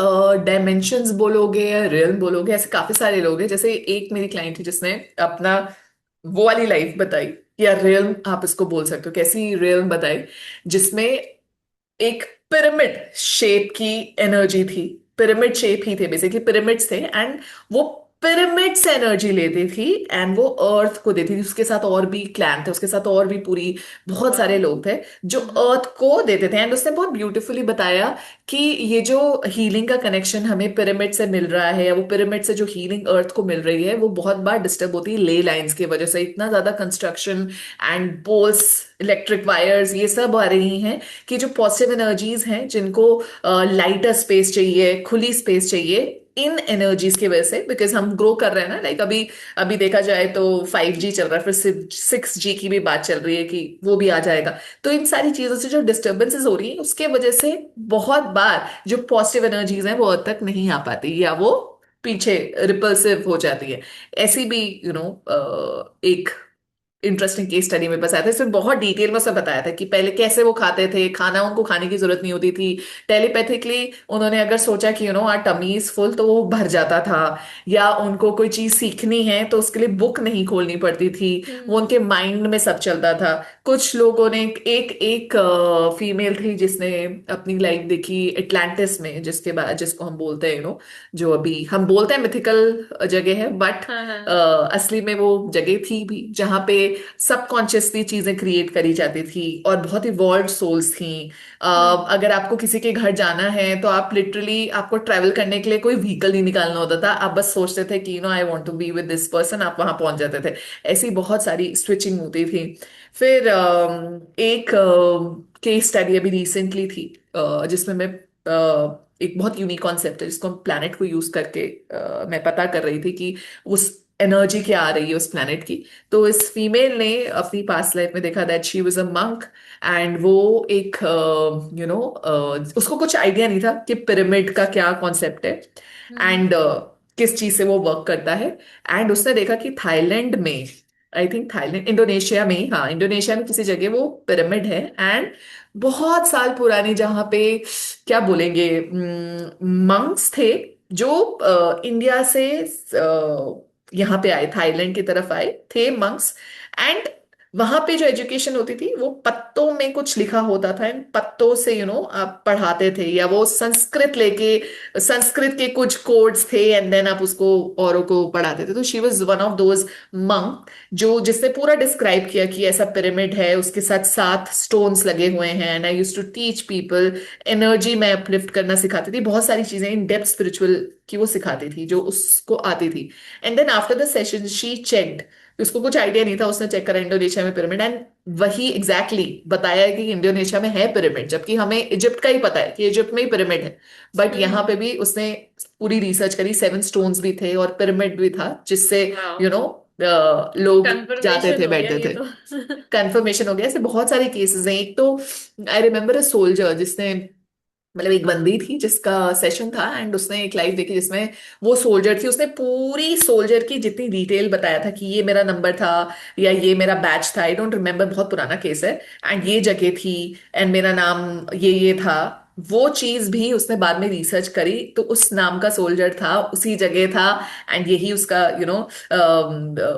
[SPEAKER 3] डायमेंशंस बोलोगे या रियल बोलोगे, ऐसे काफी सारे लोग हैं। जैसे एक मेरी क्लाइंट थी जिसने अपना वो वाली लाइफ बताई, या रियल आप इसको बोल सकते हो, कैसी रियल बताई, जिसमें एक पिरामिड शेप की एनर्जी थी। पिरामिड शेप ही थे, बेसिकली पिरामिड्स थे, एंड वो पिरामिड से एनर्जी लेती थी एंड वो अर्थ को देती थी। उसके साथ और भी क्लैन थे, उसके साथ और भी पूरी बहुत सारे
[SPEAKER 2] वाह।
[SPEAKER 3] लोग थे जो
[SPEAKER 2] हम्म।
[SPEAKER 3] अर्थ को देते थे। एंड उसने बहुत ब्यूटीफुली बताया कि ये जो हीलिंग का कनेक्शन हमें पिरामिड से मिल रहा है, या वो पिरामिड से जो हीलिंग अर्थ को मिल रही है, वो बहुत बार डिस्टर्ब होती है ले लाइंस की वजह से। इतना ज्यादा construction and poles, electric wires, ये सब आ रही हैं कि जो पॉजिटिव एनर्जीज हैं, जिनको लाइटर स्पेस चाहिए, खुली स्पेस चाहिए, इन एनर्जीज की वजह से, बिकॉज हम ग्रो कर रहे हैं ना। लाइक अभी अभी देखा जाए तो 5G चल रहा है, फिर 6G की भी बात चल रही है कि वो भी आ जाएगा। तो इन सारी चीजों से जो डिस्टर्बेंसेस हो रही है, उसके वजह से बहुत बार जो पॉजिटिव एनर्जीज हैं वो अब तक नहीं आ पाती, या वो पीछे रिपल्सिव हो जाती है। ऐसी भी एक इंटरेस्टिंग केस स्टडी मेरे पास आया था। इसमें बहुत डिटेल में सब बताया था कि पहले कैसे वो खाते थे, खाना उनको खाने की जरूरत नहीं होती थी। टेलीपैथिकली उन्होंने अगर सोचा कि आर टमी इज फुल, तो वो भर जाता था। या उनको कोई चीज सीखनी है तो उसके लिए बुक नहीं खोलनी पड़ती थी, वो
[SPEAKER 2] हम्म।
[SPEAKER 3] उनके माइंड में सब चलता था। कुछ लोगों ने एक एक फीमेल थी जिसने अपनी लाइफ देखी एटलांटिस में, जिसके बाद जिसको हम बोलते हैं जो अभी हम बोलते हैं मिथिकल जगह है, बट
[SPEAKER 2] हाँ हाँ।
[SPEAKER 3] असली में वो जगह थी भी जहाँ पे सबकॉन्शियसली चीजें क्रिएट करी जाती थी, और बहुत इवॉल्व सोल्स थी।
[SPEAKER 2] हम्म।
[SPEAKER 3] अगर आपको किसी के घर जाना है तो आप लिटरली, आपको ट्रैवल करने के लिए कोई व्हीकल नहीं निकालना होता था, आप बस सोचते थे कि I want to be with this person, आप वहां पहुंच जाते थे। ऐसी बहुत सारी स्विचिंग होती थी। फिर एक केस स्टडी अभी रिसेंटली थी, जिसमें मैं एक बहुत यूनिक कॉन्सेप्ट है जिसको हम प्लैनेट को यूज करके मैं पता कर रही थी कि उस एनर्जी क्या आ रही है उस प्लैनेट की। तो इस फीमेल ने अपनी पास्ट लाइफ में देखा that she was a monk, and वो एक उसको कुछ आइडिया नहीं था कि पिरामिड का क्या कॉन्सेप्ट है,
[SPEAKER 2] हम्म।
[SPEAKER 3] एंड किस चीज से वो वर्क करता है। एंड उसने देखा कि थाईलैंड में, आई थिंक थाईलैंड, इंडोनेशिया में, हाँ इंडोनेशिया में किसी जगह वो पिरामिड है। एंड बहुत साल पुरानी, जहाँ पे क्या बोलेंगे, मंक्स थे जो इंडिया से यहाँ पे आए, थाईलैंड की तरफ आए थे मंक्स। एंड वहां पे जो एजुकेशन होती थी वो पत्तों में कुछ लिखा होता था, इन पत्तों से आप पढ़ाते थे, या वो संस्कृत लेके, संस्कृत के कुछ कोड्स थे, एंड देन आप उसको औरों को पढ़ाते थे। तो she was one of those monk जो जिसने पूरा डिस्क्राइब किया कि ऐसा पिरामिड है, उसके साथ 7 स्टोन्स लगे हुए हैं, and I use to teach people. Energy में अपलिफ्ट करना सिखाती थी, बहुत सारी चीजें इन डेप्थ स्पिरिचुअल की वो सिखाती थी जो उसको आती थी। And then after the session she checked, उसको कुछ आइडिया नहीं था, उसने चेक करा इंडोनेशिया में पिरामिड, एंड वही एग्जैक्टली बताया कि इंडोनेशिया में है पिरामिड, जबकि हमें इजिप्ट का ही पता है कि इजिप्ट में ही पिरामिड है। बट यहाँ पे
[SPEAKER 2] हम्म।
[SPEAKER 3] भी उसने पूरी रिसर्च करी, 7 स्टोन्स भी थे और पिरामिड भी था, जिससे
[SPEAKER 2] वाह।
[SPEAKER 3] यू नो लोग जाते
[SPEAKER 2] कंफर्मेशन
[SPEAKER 3] थे,
[SPEAKER 2] हो गया
[SPEAKER 3] बैठते
[SPEAKER 2] ये
[SPEAKER 3] थे।
[SPEAKER 2] तो।
[SPEAKER 3] कंफर्मेशन हो गया। ऐसे बहुत सारे केसेस हैं। एक तो आई रिमेम्बर अ सोल्जर जिसने, मतलब एक बंदी थी जिसका सेशन था, एंड उसने एक लाइव देखी जिसमें वो सोल्जर थी। उसने पूरी सोल्जर की जितनी डिटेल बताया था कि ये मेरा नंबर था, या ये मेरा बैच था, आई डोंट रिमेम्बर, बहुत पुराना केस है, एंड ये जगह थी, एंड मेरा नाम ये था। वो चीज भी उसने बाद में रिसर्च करी, तो उस नाम का सोल्जर था, उसी जगह था, एंड यही उसका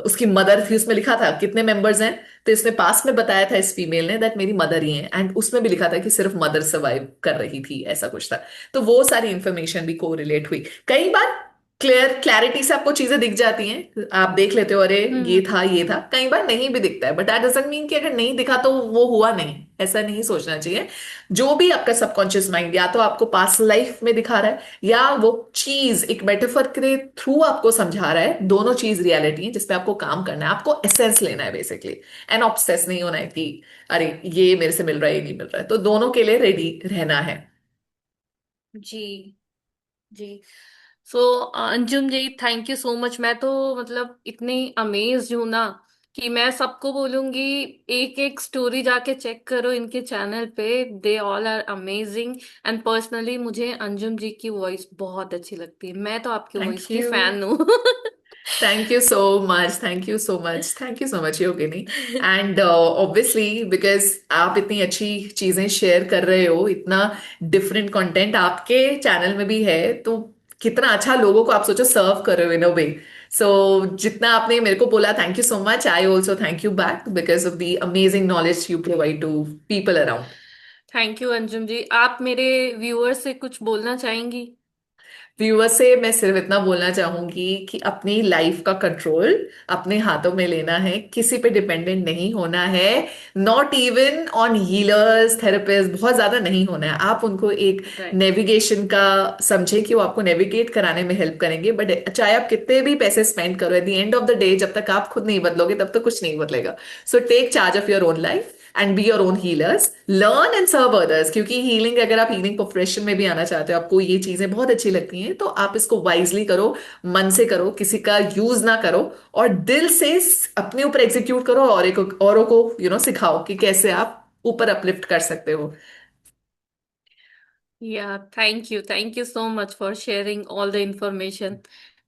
[SPEAKER 3] उसकी मदर थी। उसमें लिखा था कितने मेंबर्स हैं, तो इसने पास में बताया था इस फीमेल ने दैट मेरी मदर ही है, एंड उसमें भी लिखा था कि सिर्फ मदर सर्वाइव कर रही थी, ऐसा कुछ था। तो वो सारी इंफॉर्मेशन भी कोरिलेट हुई। कई बार क्लैरिटी से आपको चीजें दिख जाती हैं, आप देख लेते हो अरे ये
[SPEAKER 2] हम्म।
[SPEAKER 3] था ये था। कई बार नहीं भी दिखता है, बट दैट डजंट मीन कि अगर नहीं दिखा तो वो हुआ नहीं, ऐसा नहीं सोचना चाहिए। जो भी आपका सबकॉन्शियस माइंड या तो आपको पास्ट लाइफ में दिखा रहा है, या वो चीज एक मेटाफर के थ्रू आपको समझा रहा है, दोनों चीज रियलिटी है जिसपे आपको काम करना है, आपको एसेंस लेना है बेसिकली। एंड ऑब्सेस नहीं होना है कि अरे ये मेरे से मिल रहा है, ये नहीं मिल रहा है। तो दोनों के लिए रेडी रहना है।
[SPEAKER 2] जी। जी। सो अंजुम जी, थैंक यू सो मच। मैं तो मतलब इतनी अमेज्ड हूं ना कि मैं सबको बोलूंगी एक एक स्टोरी जाके चेक करो इनके चैनल पे। They all are amazing. And personally मुझे अंजुम जी की वॉइस बहुत अच्छी लगती है, मैं तो आपकी वॉइस
[SPEAKER 3] थैंक
[SPEAKER 2] की
[SPEAKER 3] यू।
[SPEAKER 2] फैन हूँ।
[SPEAKER 3] Thank you so much, thank you so much, thank you so much Yogini. And obviously because आप इतनी अच्छी चीजें शेयर कर रहे हो, इतना डिफरेंट कंटेंट आपके चैनल में भी है, तो कितना अच्छा लोगों को आप सोचो सर्व कर रहे हो इन अ वे। सो जितना आपने मेरे को बोला, thank you so much. I also thank you back because of the amazing knowledge you provide to people around.
[SPEAKER 2] Thank you Anjum ji. आप मेरे व्यूअर्स से कुछ बोलना चाहेंगी?
[SPEAKER 3] व्यूअर से मैं सिर्फ इतना बोलना चाहूंगी कि अपनी लाइफ का कंट्रोल अपने हाथों में लेना है, किसी पे डिपेंडेंट नहीं होना है। Not even on healers, therapist, बहुत ज्यादा नहीं होना है। आप उनको एक
[SPEAKER 2] राइट।
[SPEAKER 3] नेविगेशन का समझे कि वो आपको नेविगेट कराने में हेल्प करेंगे, बट चाहे आप कितने भी पैसे स्पेंड करो, eight the end of the day जब तक आप खुद नहीं बदलोगे तब तक कुछ नहीं बदलेगा। So take charge of your own life and be your own healers, learn and serve others. क्योंकि हीलिंग, अगर आप हीलिंग प्रोफेशन में भी आना चाहते हो, आपको ये चीजें बहुत अच्छी लगती हैं, तो आप इसको वाइजली करो, मन से करो, किसी का यूज ना करो, और दिल से अपने ऊपर एग्जीक्यूट करो, और एक औरों को सिखाओ कि कैसे आप ऊपर अपलिफ्ट कर सकते हो।
[SPEAKER 2] या thank you so much for sharing all the information,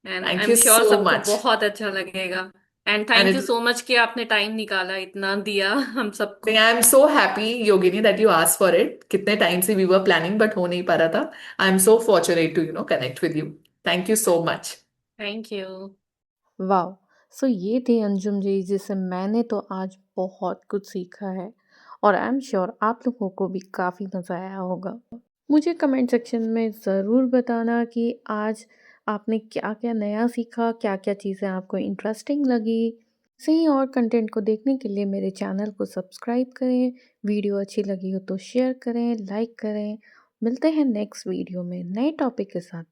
[SPEAKER 2] and I
[SPEAKER 3] thank
[SPEAKER 2] am
[SPEAKER 3] you
[SPEAKER 2] sure
[SPEAKER 3] so
[SPEAKER 2] सबको
[SPEAKER 3] मच।
[SPEAKER 2] बहुत अच्छा लगेगा। And
[SPEAKER 3] and
[SPEAKER 2] thank you
[SPEAKER 3] it
[SPEAKER 2] so much कि आपने टाइम निकाला, इतना दिया हम सबको।
[SPEAKER 3] I am so happy Yogini that you ask for it. कितने टाइम से वी वर प्लानिंग बट हो नहीं पा रहा था। I am so fortunate to connect with you. Thank you so much.
[SPEAKER 2] Thank you.
[SPEAKER 1] वाह! सो ये थी अंजुम जी, जिससे मैंने तो आज बहुत कुछ सीखा है और आई एम श्योर आप लोगों को भी काफ़ी मज़ा आया होगा। मुझे कमेंट सेक्शन में ज़रूर बताना कि आज आपने क्या-क्या नया सीखा, क्या-क्या चीज़ें आपको इंटरेस्टिंग लगी। सही और कंटेंट को देखने के लिए मेरे चैनल को सब्सक्राइब करें, वीडियो अच्छी लगी हो तो शेयर करें, लाइक करें। मिलते हैं नेक्स्ट वीडियो में नए टॉपिक के साथ।